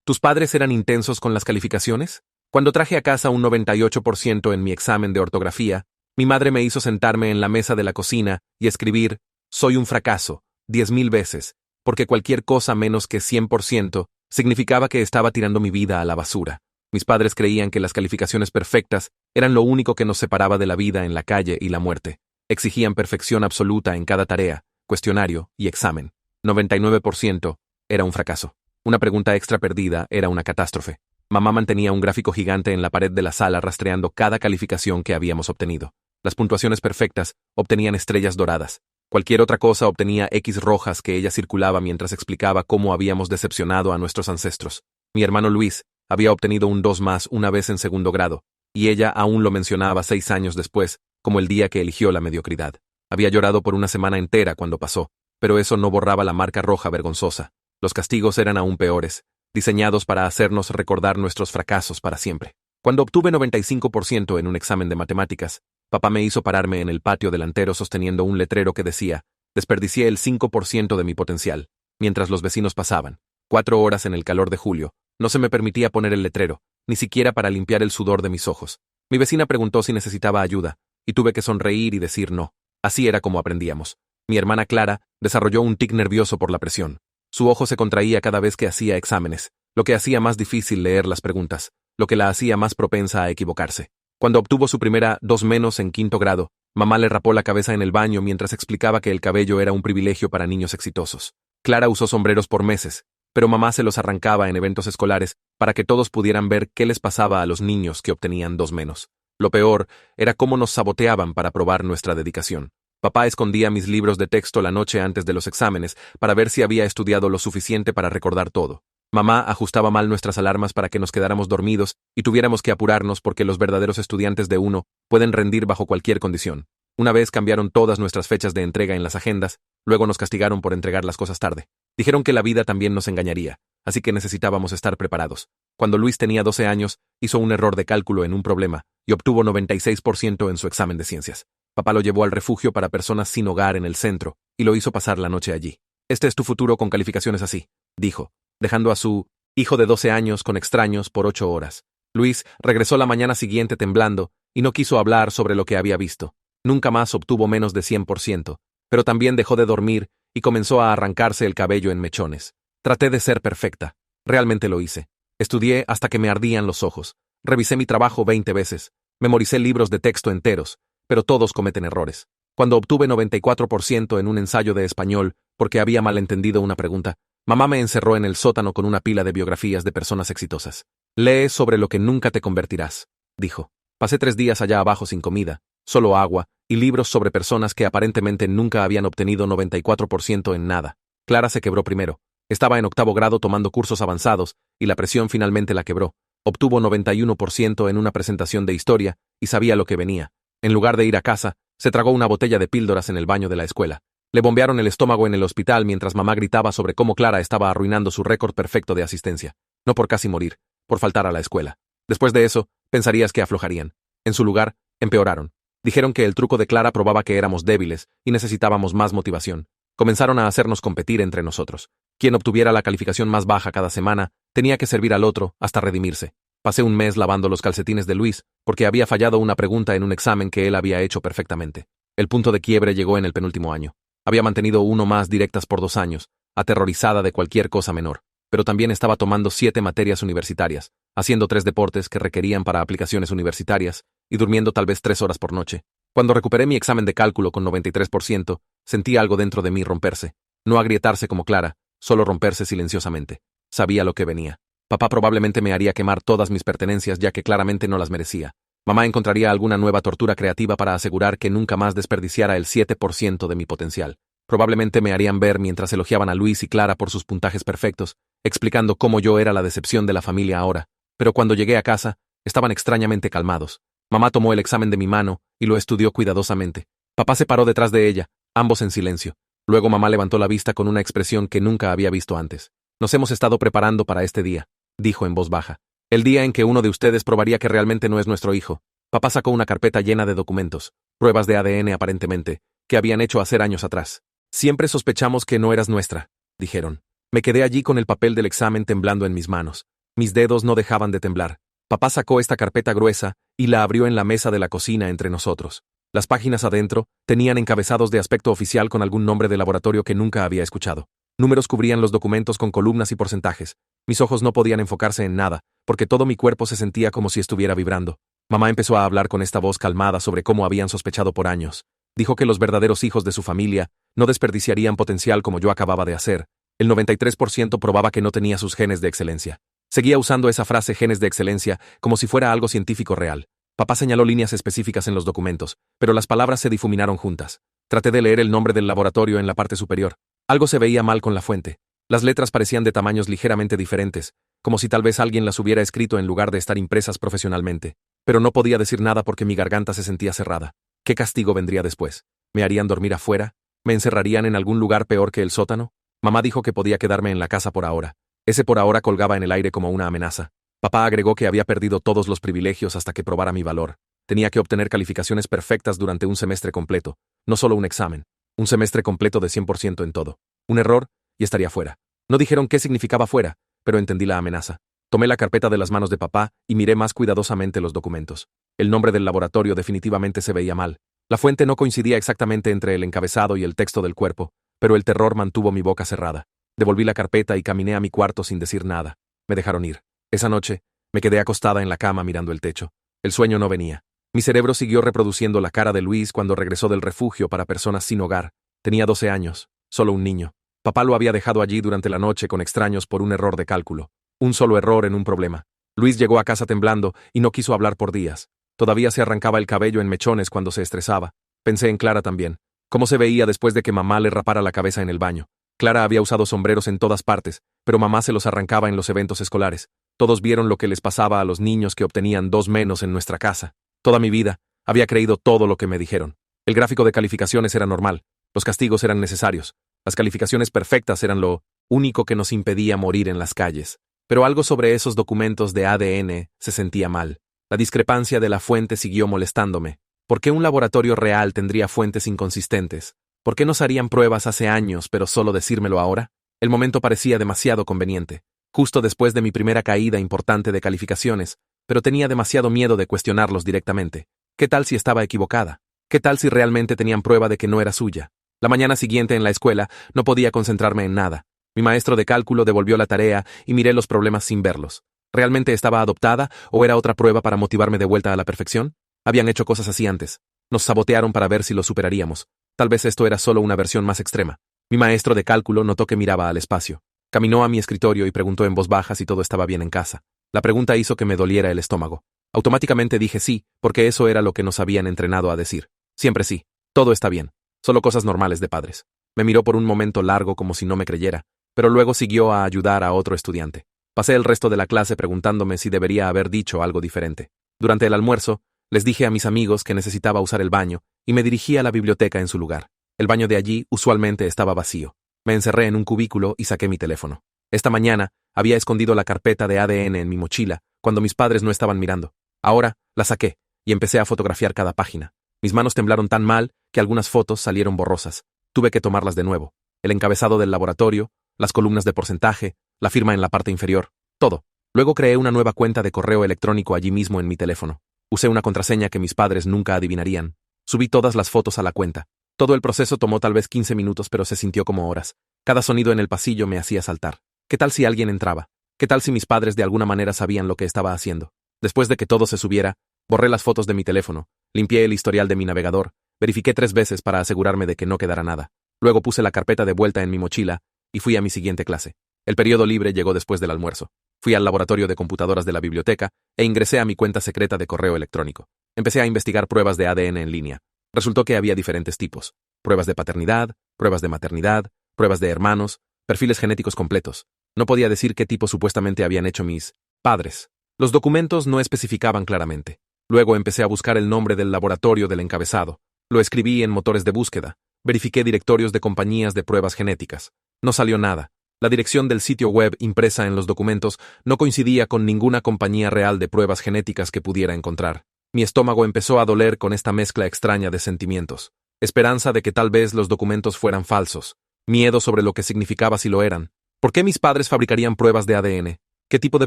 ¿Tus padres eran intensos con las calificaciones? Cuando traje a casa un 98% en mi examen de ortografía, mi madre me hizo sentarme en la mesa de la cocina y escribir, soy un fracaso, 10.000 veces, porque cualquier cosa menos que 100% significaba que estaba tirando mi vida a la basura. Mis padres creían que las calificaciones perfectas eran lo único que nos separaba de la vida en la calle y la muerte. Exigían perfección absoluta en cada tarea, cuestionario y examen. 99% era un fracaso. Una pregunta extra perdida era una catástrofe. Mamá mantenía un gráfico gigante en la pared de la sala rastreando cada calificación que habíamos obtenido. Las puntuaciones perfectas obtenían estrellas doradas. Cualquier otra cosa obtenía X rojas que ella circulaba mientras explicaba cómo habíamos decepcionado a nuestros ancestros. Mi hermano Luis había obtenido un 2+ una vez en segundo grado, y ella aún lo mencionaba 6 años después, como el día que eligió la mediocridad. Había llorado por una semana entera cuando pasó, pero eso no borraba la marca roja vergonzosa. Los castigos eran aún peores, diseñados para hacernos recordar nuestros fracasos para siempre. Cuando obtuve 95% en un examen de matemáticas, papá me hizo pararme en el patio delantero sosteniendo un letrero que decía, desperdicié el 5% de mi potencial, mientras los vecinos pasaban. 4 horas en el calor de julio, no se me permitía poner el letrero, ni siquiera para limpiar el sudor de mis ojos. Mi vecina preguntó si necesitaba ayuda, y tuve que sonreír y decir no. Así era como aprendíamos. Mi hermana Clara desarrolló un tic nervioso por la presión. Su ojo se contraía cada vez que hacía exámenes, lo que hacía más difícil leer las preguntas, lo que la hacía más propensa a equivocarse. Cuando obtuvo su primera 2- en quinto grado, mamá le rapó la cabeza en el baño mientras explicaba que el cabello era un privilegio para niños exitosos. Clara usó sombreros por meses, pero mamá se los arrancaba en eventos escolares para que todos pudieran ver qué les pasaba a los niños que obtenían 2-. Lo peor era cómo nos saboteaban para probar nuestra dedicación. Papá escondía mis libros de texto la noche antes de los exámenes para ver si había estudiado lo suficiente para recordar todo. Mamá ajustaba mal nuestras alarmas para que nos quedáramos dormidos y tuviéramos que apurarnos porque los verdaderos estudiantes de uno pueden rendir bajo cualquier condición. Una vez cambiaron todas nuestras fechas de entrega en las agendas, luego nos castigaron por entregar las cosas tarde. Dijeron que la vida también nos engañaría, así que necesitábamos estar preparados. Cuando Luis tenía 12 años, hizo un error de cálculo en un problema y obtuvo 96% en su examen de ciencias. Papá lo llevó al refugio para personas sin hogar en el centro y lo hizo pasar la noche allí. Este es tu futuro con calificaciones así, dijo, dejando a su hijo de 12 años con extraños por 8 horas. Luis regresó la mañana siguiente temblando y no quiso hablar sobre lo que había visto. Nunca más obtuvo menos de 100%, pero también dejó de dormir y comenzó a arrancarse el cabello en mechones. Traté de ser perfecta. Realmente lo hice. Estudié hasta que me ardían los ojos. Revisé mi trabajo 20 veces. Memoricé libros de texto enteros, pero todos cometen errores. Cuando obtuve 94% en un ensayo de español porque había malentendido una pregunta, mamá me encerró en el sótano con una pila de biografías de personas exitosas. Lee sobre lo que nunca te convertirás, dijo. Pasé 3 días allá abajo sin comida, solo agua y libros sobre personas que aparentemente nunca habían obtenido 94% en nada. Clara se quebró primero. Estaba en 8º grado tomando cursos avanzados y la presión finalmente la quebró. Obtuvo 91% en una presentación de historia y sabía lo que venía. En lugar de ir a casa, se tragó una botella de píldoras en el baño de la escuela. Le bombearon el estómago en el hospital mientras mamá gritaba sobre cómo Clara estaba arruinando su récord perfecto de asistencia. No por casi morir, por faltar a la escuela. Después de eso, pensarías que aflojarían. En su lugar, empeoraron. Dijeron que el truco de Clara probaba que éramos débiles y necesitábamos más motivación. Comenzaron a hacernos competir entre nosotros. Quien obtuviera la calificación más baja cada semana tenía que servir al otro hasta redimirse. Pasé un mes lavando los calcetines de Luis porque había fallado una pregunta en un examen que él había hecho perfectamente. El punto de quiebre llegó en el penúltimo año. Había mantenido 1 más directas por 2 años, aterrorizada de cualquier cosa menor, pero también estaba tomando 7 materias universitarias, haciendo 3 deportes que requerían para aplicaciones universitarias y durmiendo tal vez 3 horas por noche. Cuando recuperé mi examen de cálculo con 93%, sentí algo dentro de mí romperse. No agrietarse como Clara, solo romperse silenciosamente. Sabía lo que venía. Papá probablemente me haría quemar todas mis pertenencias ya que claramente no las merecía. Mamá encontraría alguna nueva tortura creativa para asegurar que nunca más desperdiciara el 7% de mi potencial. Probablemente me harían ver mientras elogiaban a Luis y Clara por sus puntajes perfectos, explicando cómo yo era la decepción de la familia ahora. Pero cuando llegué a casa, estaban extrañamente calmados. Mamá tomó el examen de mi mano y lo estudió cuidadosamente. Papá se paró detrás de ella, ambos en silencio. Luego mamá levantó la vista con una expresión que nunca había visto antes. Nos hemos estado preparando para este día, dijo en voz baja. El día en que uno de ustedes probaría que realmente no es nuestro hijo. Papá sacó una carpeta llena de documentos, pruebas de ADN aparentemente, que habían hecho hace años atrás. Siempre sospechamos que no eras nuestra, dijeron. Me quedé allí con el papel del examen temblando en mis manos. Mis dedos no dejaban de temblar. Papá sacó esta carpeta gruesa y la abrió en la mesa de la cocina entre nosotros. Las páginas adentro tenían encabezados de aspecto oficial con algún nombre de laboratorio que nunca había escuchado. Números cubrían los documentos con columnas y porcentajes. Mis ojos no podían enfocarse en nada, porque todo mi cuerpo se sentía como si estuviera vibrando. Mamá empezó a hablar con esta voz calmada sobre cómo habían sospechado por años. Dijo que los verdaderos hijos de su familia no desperdiciarían potencial como yo acababa de hacer. El 93% probaba que no tenía sus genes de excelencia. Seguía usando esa frase genes de excelencia como si fuera algo científico real. Papá señaló líneas específicas en los documentos, pero las palabras se difuminaron juntas. Traté de leer el nombre del laboratorio en la parte superior. Algo se veía mal con la fuente. Las letras parecían de tamaños ligeramente diferentes, como si tal vez alguien las hubiera escrito en lugar de estar impresas profesionalmente. Pero no podía decir nada porque mi garganta se sentía cerrada. ¿Qué castigo vendría después? ¿Me harían dormir afuera? ¿Me encerrarían en algún lugar peor que el sótano? Mamá dijo que podía quedarme en la casa por ahora. Ese por ahora colgaba en el aire como una amenaza. Papá agregó que había perdido todos los privilegios hasta que probara mi valor. Tenía que obtener calificaciones perfectas durante un semestre completo, no solo un examen. Un semestre completo de 100% en todo. Un error, y estaría fuera. No dijeron qué significaba fuera, pero entendí la amenaza. Tomé la carpeta de las manos de papá y miré más cuidadosamente los documentos. El nombre del laboratorio definitivamente se veía mal. La fuente no coincidía exactamente entre el encabezado y el texto del cuerpo, pero el terror mantuvo mi boca cerrada. Devolví la carpeta y caminé a mi cuarto sin decir nada. Me dejaron ir. Esa noche, me quedé acostada en la cama mirando el techo. El sueño no venía. Mi cerebro siguió reproduciendo la cara de Luis cuando regresó del refugio para personas sin hogar. Tenía 12 años, solo un niño. Papá lo había dejado allí durante la noche con extraños por un error de cálculo. Un solo error en un problema. Luis llegó a casa temblando y no quiso hablar por días. Todavía se arrancaba el cabello en mechones cuando se estresaba. Pensé en Clara también. Cómo se veía después de que mamá le rapara la cabeza en el baño. Clara había usado sombreros en todas partes, pero mamá se los arrancaba en los eventos escolares. Todos vieron lo que les pasaba a los niños que obtenían 2 menos en nuestra casa. Toda mi vida, había creído todo lo que me dijeron. El gráfico de calificaciones era normal. Los castigos eran necesarios. Las calificaciones perfectas eran lo único que nos impedía morir en las calles. Pero algo sobre esos documentos de ADN se sentía mal. La discrepancia de la fuente siguió molestándome. ¿Por qué un laboratorio real tendría fuentes inconsistentes? ¿Por qué nos harían pruebas hace años, pero solo decírmelo ahora? El momento parecía demasiado conveniente. Justo después de mi primera caída importante de calificaciones, pero tenía demasiado miedo de cuestionarlos directamente. ¿Qué tal si estaba equivocada? ¿Qué tal si realmente tenían prueba de que no era suya? La mañana siguiente en la escuela no podía concentrarme en nada. Mi maestro de cálculo devolvió la tarea y miré los problemas sin verlos. ¿Realmente estaba adoptada o era otra prueba para motivarme de vuelta a la perfección? Habían hecho cosas así antes. Nos sabotearon para ver si lo superaríamos. Tal vez esto era solo una versión más extrema. Mi maestro de cálculo notó que miraba al espacio. Caminó a mi escritorio y preguntó en voz baja si todo estaba bien en casa. La pregunta hizo que me doliera el estómago. Automáticamente dije sí, porque eso era lo que nos habían entrenado a decir. Siempre sí. Todo está bien. Solo cosas normales de padres. Me miró por un momento largo como si no me creyera, pero luego siguió a ayudar a otro estudiante. Pasé el resto de la clase preguntándome si debería haber dicho algo diferente. Durante el almuerzo, les dije a mis amigos que necesitaba usar el baño y me dirigí a la biblioteca en su lugar. El baño de allí usualmente estaba vacío. Me encerré en un cubículo y saqué mi teléfono. Esta mañana había escondido la carpeta de ADN en mi mochila cuando mis padres no estaban mirando. Ahora la saqué y empecé a fotografiar cada página. Mis manos temblaron tan mal que algunas fotos salieron borrosas. Tuve que tomarlas de nuevo. El encabezado del laboratorio, las columnas de porcentaje, la firma en la parte inferior, todo. Luego creé una nueva cuenta de correo electrónico allí mismo en mi teléfono. Usé una contraseña que mis padres nunca adivinarían. Subí todas las fotos a la cuenta. Todo el proceso tomó tal vez 15 minutos, pero se sintió como horas. Cada sonido en el pasillo me hacía saltar. ¿Qué tal si alguien entraba? ¿Qué tal si mis padres de alguna manera sabían lo que estaba haciendo? Después de que todo se subiera, borré las fotos de mi teléfono, limpié el historial de mi navegador, verifiqué 3 veces para asegurarme de que no quedara nada. Luego puse la carpeta de vuelta en mi mochila y fui a mi siguiente clase. El periodo libre llegó después del almuerzo. Fui al laboratorio de computadoras de la biblioteca e ingresé a mi cuenta secreta de correo electrónico. Empecé a investigar pruebas de ADN en línea. Resultó que había diferentes tipos: pruebas de paternidad, pruebas de maternidad, pruebas de hermanos, perfiles genéticos completos. No podía decir qué tipo supuestamente habían hecho mis padres. Los documentos no especificaban claramente. Luego empecé a buscar el nombre del laboratorio del encabezado. Lo escribí en motores de búsqueda. Verifiqué directorios de compañías de pruebas genéticas. No salió nada. La dirección del sitio web impresa en los documentos no coincidía con ninguna compañía real de pruebas genéticas que pudiera encontrar. Mi estómago empezó a doler con esta mezcla extraña de sentimientos. Esperanza de que tal vez los documentos fueran falsos. Miedo sobre lo que significaba si lo eran. ¿Por qué mis padres fabricarían pruebas de ADN? ¿Qué tipo de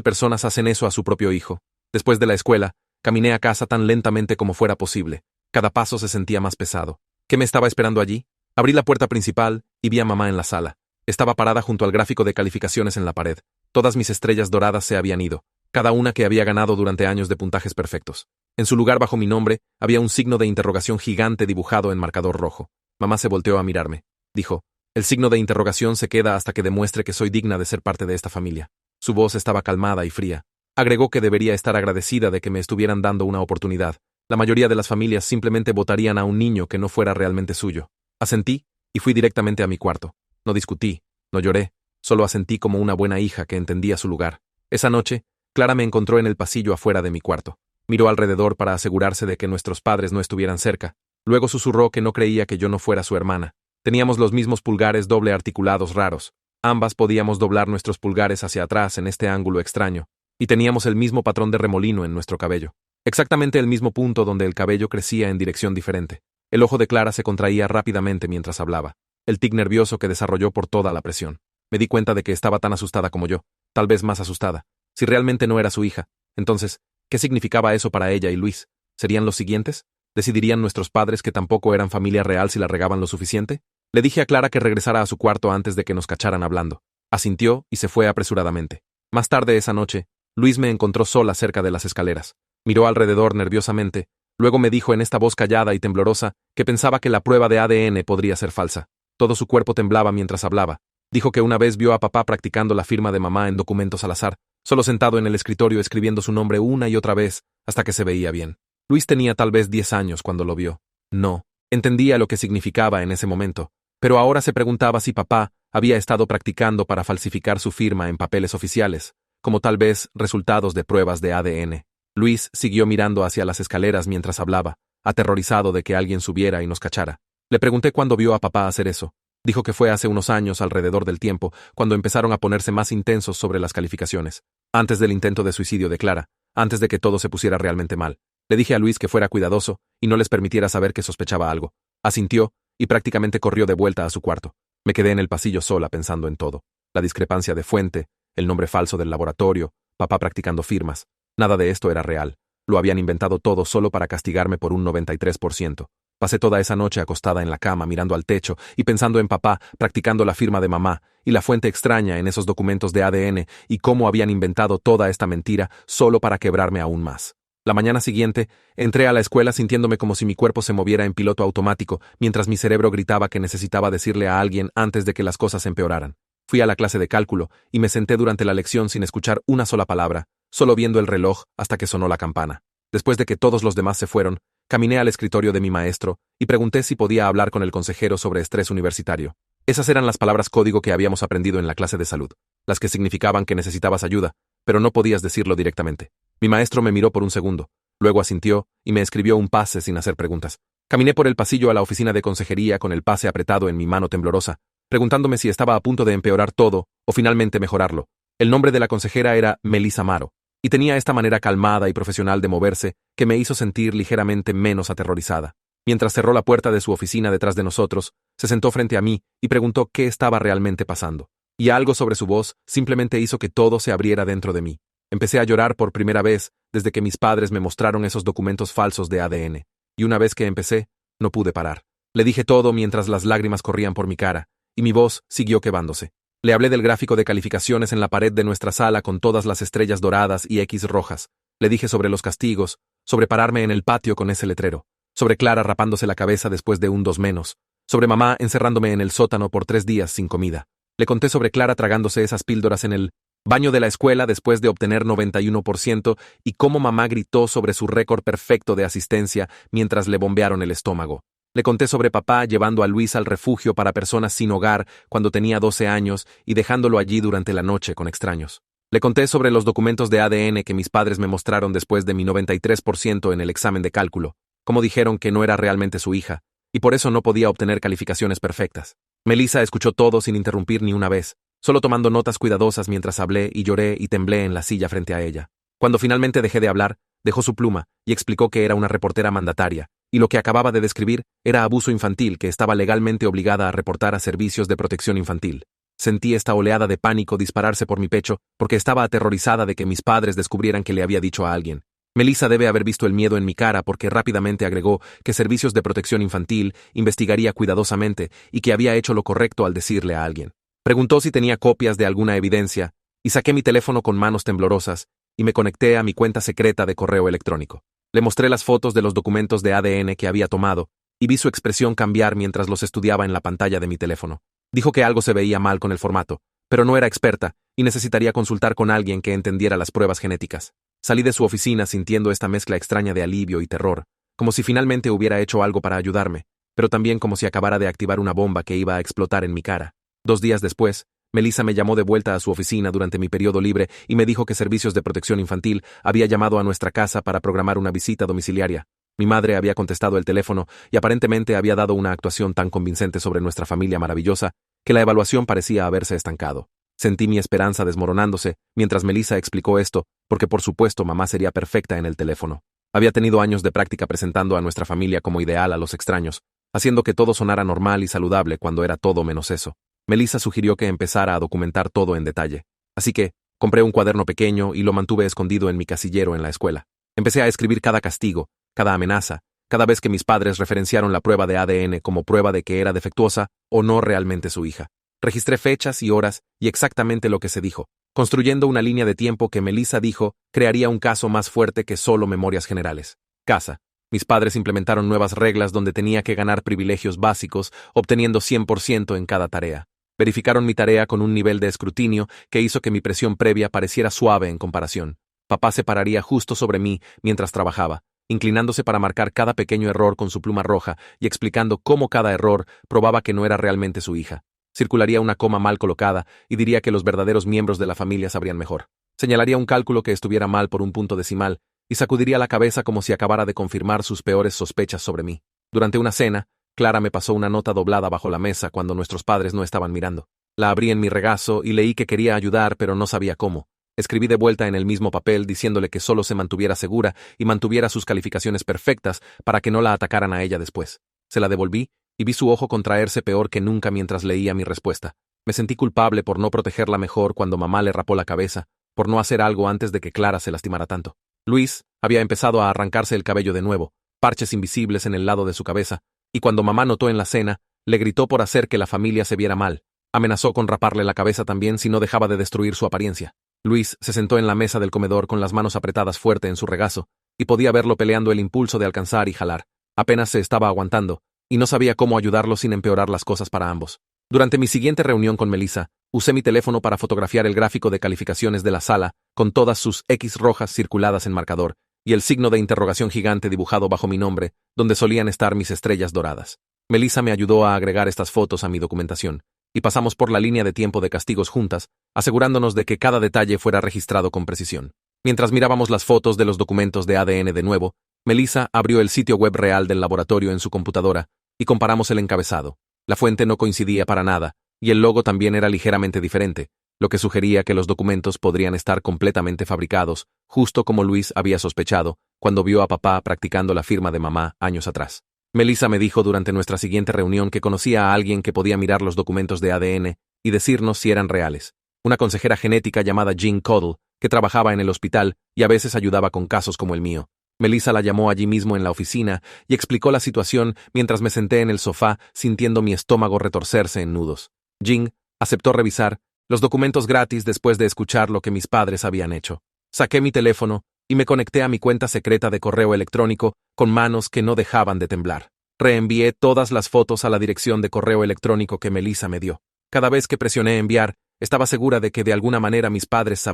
personas hacen eso a su propio hijo? Después de la escuela, caminé a casa tan lentamente como fuera posible. Cada paso se sentía más pesado. ¿Qué me estaba esperando allí? Abrí la puerta principal y vi a mamá en la sala. Estaba parada junto al gráfico de calificaciones en la pared. Todas mis estrellas doradas se habían ido, cada una que había ganado durante años de puntajes perfectos. En su lugar bajo mi nombre había un signo de interrogación gigante dibujado en marcador rojo. Mamá se volteó a mirarme. Dijo, el signo de interrogación se queda hasta que demuestre que soy digna de ser parte de esta familia. Su voz estaba calmada y fría. Agregó que debería estar agradecida de que me estuvieran dando una oportunidad. La mayoría de las familias simplemente votarían a un niño que no fuera realmente suyo. Asentí y fui directamente a mi cuarto. No discutí, no lloré, solo asentí como una buena hija que entendía su lugar. Esa noche, Clara me encontró en el pasillo afuera de mi cuarto. Miró alrededor para asegurarse de que nuestros padres no estuvieran cerca. Luego susurró que no creía que yo no fuera su hermana. Teníamos los mismos pulgares doble articulados raros. Ambas podíamos doblar nuestros pulgares hacia atrás en este ángulo extraño. Y teníamos el mismo patrón de remolino en nuestro cabello. Exactamente el mismo punto donde el cabello crecía en dirección diferente. El ojo de Clara se contraía rápidamente mientras hablaba. El tic nervioso que desarrolló por toda la presión. Me di cuenta de que estaba tan asustada como yo, tal vez más asustada. Si realmente no era su hija, entonces, ¿qué significaba eso para ella y Luis? ¿Serían los siguientes? ¿Decidirían nuestros padres que tampoco eran familia real si la regaban lo suficiente? Le dije a Clara que regresara a su cuarto antes de que nos cacharan hablando. Asintió y se fue apresuradamente. Más tarde esa noche, Luis me encontró sola cerca de las escaleras. Miró alrededor nerviosamente, luego me dijo en esta voz callada y temblorosa que pensaba que la prueba de ADN podría ser falsa. Todo su cuerpo temblaba mientras hablaba. Dijo que una vez vio a papá practicando la firma de mamá en documentos al azar, solo sentado en el escritorio escribiendo su nombre una y otra vez hasta que se veía bien. Luis tenía tal vez 10 años cuando lo vio. No, entendía lo que significaba en ese momento, pero ahora se preguntaba si papá había estado practicando para falsificar su firma en papeles oficiales, como tal vez resultados de pruebas de ADN. Luis siguió mirando hacia las escaleras mientras hablaba, aterrorizado de que alguien subiera y nos cachara. Le pregunté cuándo vio a papá hacer eso. Dijo que fue hace unos años alrededor del tiempo, cuando empezaron a ponerse más intensos sobre las calificaciones, antes del intento de suicidio de Clara, antes de que todo se pusiera realmente mal. Le dije a Luis que fuera cuidadoso y no les permitiera saber que sospechaba algo. Asintió y prácticamente corrió de vuelta a su cuarto. Me quedé en el pasillo sola pensando en todo. La discrepancia de fuente, el nombre falso del laboratorio, papá practicando firmas. Nada de esto era real. Lo habían inventado todo solo para castigarme por un 93%. Pasé toda esa noche acostada en la cama mirando al techo y pensando en papá practicando la firma de mamá y la fuente extraña en esos documentos de ADN y cómo habían inventado toda esta mentira solo para quebrarme aún más. La mañana siguiente, entré a la escuela sintiéndome como si mi cuerpo se moviera en piloto automático mientras mi cerebro gritaba que necesitaba decirle a alguien antes de que las cosas empeoraran. Fui a la clase de cálculo y me senté durante la lección sin escuchar una sola palabra, solo viendo el reloj hasta que sonó la campana. Después de que todos los demás se fueron, caminé al escritorio de mi maestro y pregunté si podía hablar con el consejero sobre estrés universitario. Esas eran las palabras código que habíamos aprendido en la clase de salud, las que significaban que necesitabas ayuda, pero no podías decirlo directamente. Mi maestro me miró por un segundo, luego asintió y me escribió un pase sin hacer preguntas. Caminé por el pasillo a la oficina de consejería con el pase apretado en mi mano temblorosa, preguntándome si estaba a punto de empeorar todo o finalmente mejorarlo. El nombre de la consejera era Melissa Amaro, y tenía esta manera calmada y profesional de moverse que me hizo sentir ligeramente menos aterrorizada. Mientras cerró la puerta de su oficina detrás de nosotros, se sentó frente a mí y preguntó qué estaba realmente pasando. Y algo sobre su voz simplemente hizo que todo se abriera dentro de mí. Empecé a llorar por primera vez desde que mis padres me mostraron esos documentos falsos de ADN. Y una vez que empecé, no pude parar. Le dije todo mientras las lágrimas corrían por mi cara, y mi voz siguió quebándose. Le hablé del gráfico de calificaciones en la pared de nuestra sala con todas las estrellas doradas y X rojas. Le dije sobre los castigos, sobre pararme en el patio con ese letrero, sobre Clara rapándose la cabeza después de un 2-, sobre mamá encerrándome en el sótano por 3 días sin comida. Le conté sobre Clara tragándose esas píldoras en el baño de la escuela después de obtener 91% y cómo mamá gritó sobre su récord perfecto de asistencia mientras le bombearon el estómago. Le conté sobre papá llevando a Luis al refugio para personas sin hogar cuando tenía 12 años y dejándolo allí durante la noche con extraños. Le conté sobre los documentos de ADN que mis padres me mostraron después de mi 93% en el examen de cálculo, cómo dijeron que no era realmente su hija, y por eso no podía obtener calificaciones perfectas. Melissa escuchó todo sin interrumpir ni una vez, solo tomando notas cuidadosas mientras hablé y lloré y temblé en la silla frente a ella. Cuando finalmente dejé de hablar, dejó su pluma y explicó que era una reportera mandataria, y lo que acababa de describir era abuso infantil que estaba legalmente obligada a reportar a servicios de protección infantil. Sentí esta oleada de pánico dispararse por mi pecho porque estaba aterrorizada de que mis padres descubrieran que le había dicho a alguien. Melissa debe haber visto el miedo en mi cara porque rápidamente agregó que Servicios de Protección Infantil investigaría cuidadosamente y que había hecho lo correcto al decirle a alguien. Preguntó si tenía copias de alguna evidencia y saqué mi teléfono con manos temblorosas y me conecté a mi cuenta secreta de correo electrónico. Le mostré las fotos de los documentos de ADN que había tomado y vi su expresión cambiar mientras los estudiaba en la pantalla de mi teléfono. Dijo que algo se veía mal con el formato, pero no era experta y necesitaría consultar con alguien que entendiera las pruebas genéticas. Salí de su oficina sintiendo esta mezcla extraña de alivio y terror, como si finalmente hubiera hecho algo para ayudarme, pero también como si acabara de activar una bomba que iba a explotar en mi cara. 2 días después, Melissa me llamó de vuelta a su oficina durante mi periodo libre y me dijo que Servicios de Protección Infantil había llamado a nuestra casa para programar una visita domiciliaria. Mi madre había contestado el teléfono y aparentemente había dado una actuación tan convincente sobre nuestra familia maravillosa que la evaluación parecía haberse estancado. Sentí mi esperanza desmoronándose mientras Melissa explicó esto, porque por supuesto mamá sería perfecta en el teléfono. Había tenido años de práctica presentando a nuestra familia como ideal a los extraños, haciendo que todo sonara normal y saludable cuando era todo menos eso. Melissa sugirió que empezara a documentar todo en detalle. Así que, compré un cuaderno pequeño y lo mantuve escondido en mi casillero en la escuela. Empecé a escribir cada castigo, cada amenaza, cada vez que mis padres referenciaron la prueba de ADN como prueba de que era defectuosa o no realmente su hija. Registré fechas y horas y exactamente lo que se dijo, construyendo una línea de tiempo que Melissa dijo crearía un caso más fuerte que solo memorias generales. Casa. Mis padres implementaron nuevas reglas donde tenía que ganar privilegios básicos, obteniendo 100% en cada tarea. Verificaron mi tarea con un nivel de escrutinio que hizo que mi presión previa pareciera suave en comparación. Papá se pararía justo sobre mí mientras trabajaba, inclinándose para marcar cada pequeño error con su pluma roja y explicando cómo cada error probaba que no era realmente su hija. Circularía una coma mal colocada y diría que los verdaderos miembros de la familia sabrían mejor. Señalaría un cálculo que estuviera mal por un punto decimal y sacudiría la cabeza como si acabara de confirmar sus peores sospechas sobre mí. Durante una cena, Clara me pasó una nota doblada bajo la mesa cuando nuestros padres no estaban mirando. La abrí en mi regazo y leí que quería ayudar, pero no sabía cómo. Escribí de vuelta en el mismo papel diciéndole que solo se mantuviera segura y mantuviera sus calificaciones perfectas para que no la atacaran a ella después. Se la devolví y vi su ojo contraerse peor que nunca mientras leía mi respuesta. Me sentí culpable por no protegerla mejor cuando mamá le rapó la cabeza, por no hacer algo antes de que Clara se lastimara tanto. Luis había empezado a arrancarse el cabello de nuevo, parches invisibles en el lado de su cabeza, y cuando mamá notó en la cena, le gritó por hacer que la familia se viera mal. Amenazó con raparle la cabeza también si no dejaba de destruir su apariencia. Luis se sentó en la mesa del comedor con las manos apretadas fuerte en su regazo, y podía verlo peleando el impulso de alcanzar y jalar. Apenas se estaba aguantando, y no sabía cómo ayudarlo sin empeorar las cosas para ambos. Durante mi siguiente reunión con Melissa, usé mi teléfono para fotografiar el gráfico de calificaciones de la sala, con todas sus X rojas circuladas en marcador, y el signo de interrogación gigante dibujado bajo mi nombre, donde solían estar mis estrellas doradas. Melissa me ayudó a agregar estas fotos a mi documentación, y pasamos por la línea de tiempo de castigos juntas, asegurándonos de que cada detalle fuera registrado con precisión. Mientras mirábamos las fotos de los documentos de ADN de nuevo, Melissa abrió el sitio web real del laboratorio en su computadora, y comparamos el encabezado. La fuente no coincidía para nada, y el logo también era ligeramente diferente, lo que sugería que los documentos podrían estar completamente fabricados, justo como Luis había sospechado, cuando vio a papá practicando la firma de mamá años atrás. Melissa me dijo durante nuestra siguiente reunión que conocía a alguien que podía mirar los documentos de ADN y decirnos si eran reales. Una consejera genética llamada Jean Codle, que trabajaba en el hospital y a veces ayudaba con casos como el mío. Melissa la llamó allí mismo en la oficina y explicó la situación mientras me senté en el sofá sintiendo mi estómago retorcerse en nudos. Jean aceptó revisar los documentos gratis después de escuchar lo que mis padres habían hecho. Saqué mi teléfono y me conecté a mi cuenta secreta de correo electrónico con manos que no dejaban de temblar. Reenvié todas las fotos a la dirección de correo electrónico que Melissa me dio. Cada vez que presioné enviar, estaba segura de que de alguna manera mis padres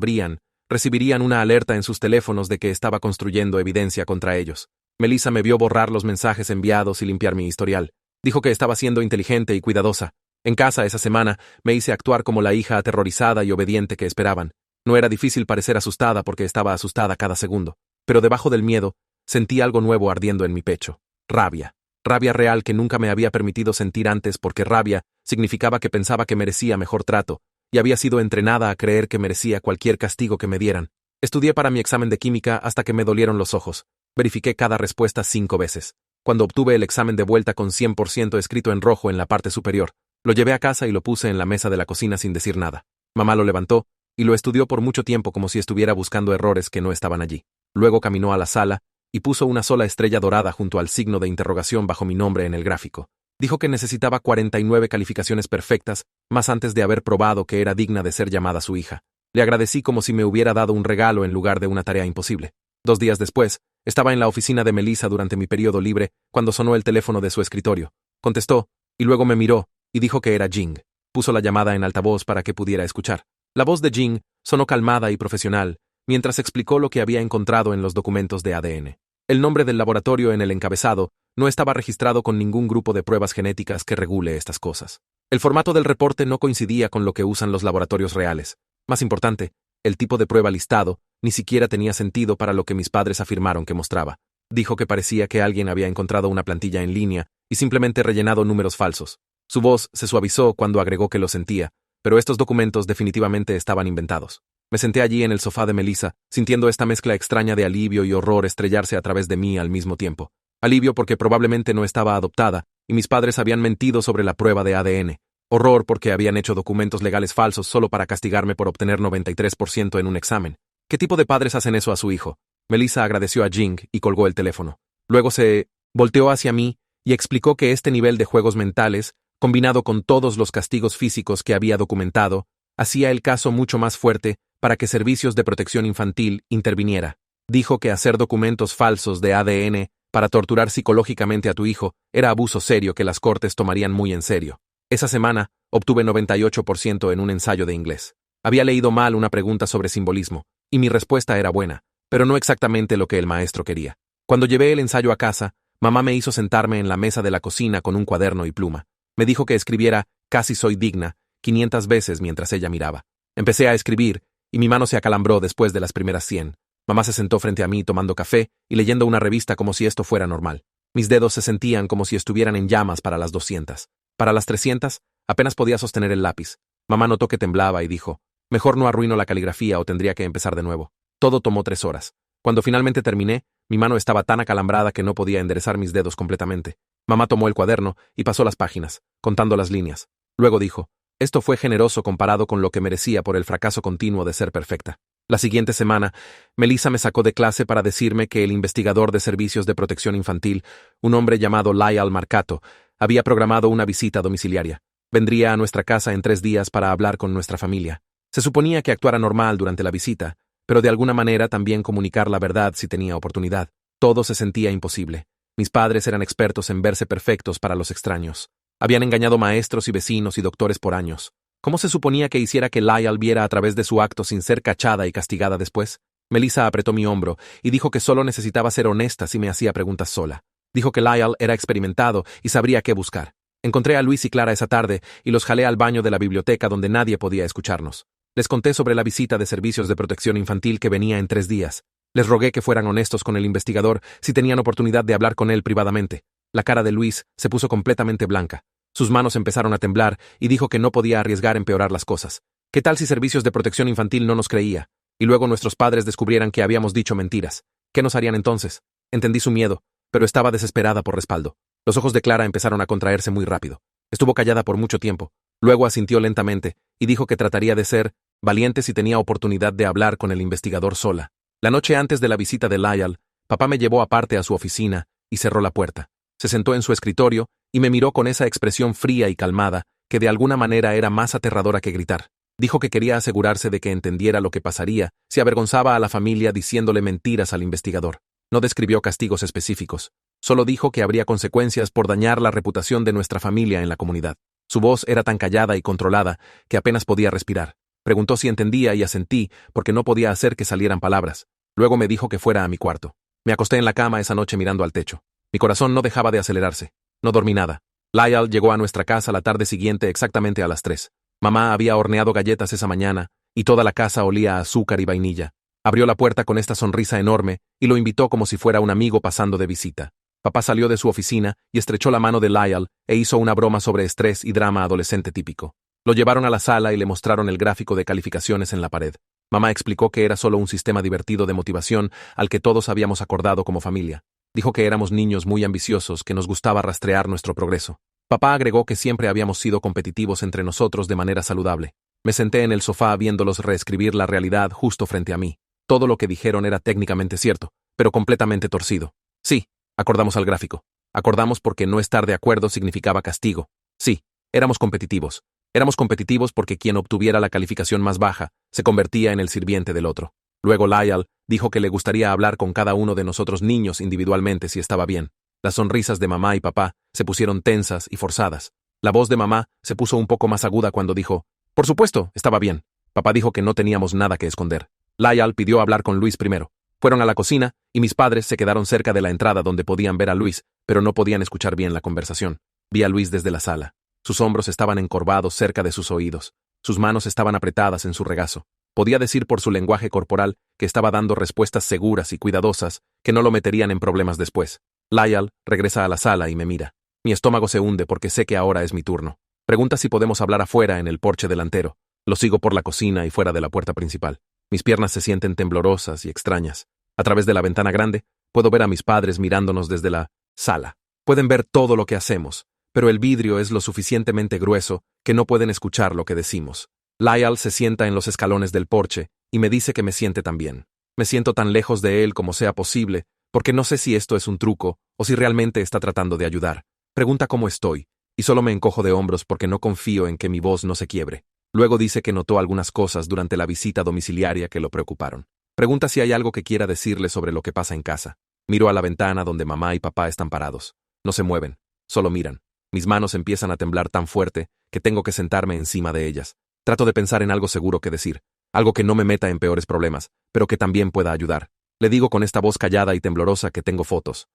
recibirían una alerta en sus teléfonos de que estaba construyendo evidencia contra ellos. Melissa me vio borrar los mensajes enviados y limpiar mi historial. Dijo que estaba siendo inteligente y cuidadosa. En casa esa semana me hice actuar como la hija aterrorizada y obediente que esperaban. No era difícil parecer asustada porque estaba asustada cada segundo. Pero debajo del miedo, sentí algo nuevo ardiendo en mi pecho. Rabia. Rabia real que nunca me había permitido sentir antes porque rabia significaba que pensaba que merecía mejor trato, y había sido entrenada a creer que merecía cualquier castigo que me dieran. Estudié para mi examen de química hasta que me dolieron los ojos. Verifiqué cada respuesta 5 veces. Cuando obtuve el examen de vuelta con 100% escrito en rojo en la parte superior, Lo llevé a casa y lo puse en la mesa de la cocina sin decir nada. Mamá lo levantó y lo estudió por mucho tiempo como si estuviera buscando errores que no estaban allí. Luego caminó a la sala y puso una sola estrella dorada junto al signo de interrogación bajo mi nombre en el gráfico. Dijo que necesitaba 49 calificaciones perfectas, más antes de haber probado que era digna de ser llamada su hija. Le agradecí como si me hubiera dado un regalo en lugar de una tarea imposible. 2 días después, estaba en la oficina de Melissa durante mi periodo libre cuando sonó el teléfono de su escritorio. Contestó, y luego me miró y dijo que era Jing. Puso la llamada en altavoz para que pudiera escuchar. La voz de Jing sonó calmada y profesional, mientras explicó lo que había encontrado en los documentos de ADN. El nombre del laboratorio en el encabezado no estaba registrado con ningún grupo de pruebas genéticas que regule estas cosas. El formato del reporte no coincidía con lo que usan los laboratorios reales. Más importante, el tipo de prueba listado ni siquiera tenía sentido para lo que mis padres afirmaron que mostraba. Dijo que parecía que alguien había encontrado una plantilla en línea y simplemente rellenado números falsos. Su voz se suavizó cuando agregó que lo sentía, pero estos documentos definitivamente estaban inventados. Me senté allí en el sofá de Melissa, sintiendo esta mezcla extraña de alivio y horror estrellarse a través de mí al mismo tiempo. Alivio porque probablemente no estaba adoptada, y mis padres habían mentido sobre la prueba de ADN. Horror porque habían hecho documentos legales falsos solo para castigarme por obtener 93% en un examen. ¿Qué tipo de padres hacen eso a su hijo? Melissa agradeció a Jing y colgó el teléfono. Luego se volteó hacia mí y explicó que este nivel de juegos mentales, combinado con todos los castigos físicos que había documentado, hacía el caso mucho más fuerte para que Servicios de Protección Infantil interviniera. Dijo que hacer documentos falsos de ADN para torturar psicológicamente a tu hijo era abuso serio que las cortes tomarían muy en serio. Esa semana obtuve 98% en un ensayo de inglés. Había leído mal una pregunta sobre simbolismo, y mi respuesta era buena, pero no exactamente lo que el maestro quería. Cuando llevé el ensayo a casa, mamá me hizo sentarme en la mesa de la cocina con un cuaderno y pluma. Me dijo que escribiera «Casi soy digna» 500 veces mientras ella miraba. Empecé a escribir, y mi mano se acalambró después de las primeras 100. Mamá se sentó frente a mí tomando café y leyendo una revista como si esto fuera normal. Mis dedos se sentían como si estuvieran en llamas para las 200. Para las 300, apenas podía sostener el lápiz. Mamá notó que temblaba y dijo, «Mejor no arruino la caligrafía o tendría que empezar de nuevo». Todo tomó 3 horas. Cuando finalmente terminé, mi mano estaba tan acalambrada que no podía enderezar mis dedos completamente. Mamá tomó el cuaderno y pasó las páginas, contando las líneas. Luego dijo, «Esto fue generoso comparado con lo que merecía por el fracaso continuo de ser perfecta». La siguiente semana, Melissa me sacó de clase para decirme que el investigador de Servicios de Protección Infantil, un hombre llamado Lyle Marcato, había programado una visita domiciliaria. Vendría a nuestra casa en 3 días para hablar con nuestra familia. Se suponía que actuara normal durante la visita, pero de alguna manera también comunicar la verdad si tenía oportunidad. Todo se sentía imposible. Mis padres eran expertos en verse perfectos para los extraños. Habían engañado maestros y vecinos y doctores por años. ¿Cómo se suponía que hiciera que Lyle viera a través de su acto sin ser cachada y castigada después? Melissa apretó mi hombro y dijo que solo necesitaba ser honesta si me hacía preguntas sola. Dijo que Lyle era experimentado y sabría qué buscar. Encontré a Luis y Clara esa tarde y los jalé al baño de la biblioteca donde nadie podía escucharnos. Les conté sobre la visita de Servicios de Protección Infantil que venía en 3 días. Les rogué que fueran honestos con el investigador si tenían oportunidad de hablar con él privadamente. La cara de Luis se puso completamente blanca. Sus manos empezaron a temblar y dijo que no podía arriesgar empeorar las cosas. ¿Qué tal si Servicios de Protección Infantil no nos creía? Y luego nuestros padres descubrieran que habíamos dicho mentiras. ¿Qué nos harían entonces? Entendí su miedo, pero estaba desesperada por respaldo. Los ojos de Clara empezaron a contraerse muy rápido. Estuvo callada por mucho tiempo. Luego asintió lentamente y dijo que trataría de ser valiente si tenía oportunidad de hablar con el investigador sola. La noche antes de la visita de Lyle, papá me llevó aparte a su oficina y cerró la puerta. Se sentó en su escritorio y me miró con esa expresión fría y calmada que de alguna manera era más aterradora que gritar. Dijo que quería asegurarse de que entendiera lo que pasaría si avergonzaba a la familia diciéndole mentiras al investigador. No describió castigos específicos. Solo dijo que habría consecuencias por dañar la reputación de nuestra familia en la comunidad. Su voz era tan callada y controlada que apenas podía respirar. Preguntó si entendía y asentí porque no podía hacer que salieran palabras. Luego me dijo que fuera a mi cuarto. Me acosté en la cama esa noche mirando al techo. Mi corazón no dejaba de acelerarse. No dormí nada. Lyle llegó a nuestra casa la tarde siguiente exactamente a las 3. Mamá había horneado galletas esa mañana y toda la casa olía a azúcar y vainilla. Abrió la puerta con esta sonrisa enorme y lo invitó como si fuera un amigo pasando de visita. Papá salió de su oficina y estrechó la mano de Lyle e hizo una broma sobre estrés y drama adolescente típico. Lo llevaron a la sala y le mostraron el gráfico de calificaciones en la pared. Mamá explicó que era solo un sistema divertido de motivación al que todos habíamos acordado como familia. Dijo que éramos niños muy ambiciosos que nos gustaba rastrear nuestro progreso. Papá agregó que siempre habíamos sido competitivos entre nosotros de manera saludable. Me senté en el sofá viéndolos reescribir la realidad justo frente a mí. Todo lo que dijeron era técnicamente cierto, pero completamente torcido. Sí, acordamos al gráfico. Acordamos porque no estar de acuerdo significaba castigo. Sí, éramos competitivos. Éramos competitivos porque quien obtuviera la calificación más baja se convertía en el sirviente del otro. Luego Lyle dijo que le gustaría hablar con cada uno de nosotros niños individualmente si estaba bien. Las sonrisas de mamá y papá se pusieron tensas y forzadas. La voz de mamá se puso un poco más aguda cuando dijo, «Por supuesto, estaba bien». Papá dijo que no teníamos nada que esconder. Lyle pidió hablar con Luis primero. Fueron a la cocina y mis padres se quedaron cerca de la entrada donde podían ver a Luis, pero no podían escuchar bien la conversación. Vi a Luis desde la sala. Sus hombros estaban encorvados cerca de sus oídos. Sus manos estaban apretadas en su regazo. Podía decir por su lenguaje corporal que estaba dando respuestas seguras y cuidadosas que no lo meterían en problemas después. Lyle regresa a la sala y me mira. Mi estómago se hunde porque sé que ahora es mi turno. Pregunta si podemos hablar afuera en el porche delantero. Lo sigo por la cocina y fuera de la puerta principal. Mis piernas se sienten temblorosas y extrañas. A través de la ventana grande, puedo ver a mis padres mirándonos desde la sala. Pueden ver todo lo que hacemos, pero el vidrio es lo suficientemente grueso que no pueden escuchar lo que decimos. Lyle se sienta en los escalones del porche y me dice que me siente tan bien. Me siento tan lejos de él como sea posible, porque no sé si esto es un truco o si realmente está tratando de ayudar. Pregunta cómo estoy, y solo me encojo de hombros porque no confío en que mi voz no se quiebre. Luego dice que notó algunas cosas durante la visita domiciliaria que lo preocuparon. Pregunta si hay algo que quiera decirle sobre lo que pasa en casa. Miro a la ventana donde mamá y papá están parados. No se mueven, solo miran. Mis manos empiezan a temblar tan fuerte que tengo que sentarme encima de ellas. Trato de pensar en algo seguro que decir, algo que no me meta en peores problemas, pero que también pueda ayudar. Le digo con esta voz callada y temblorosa que tengo fotos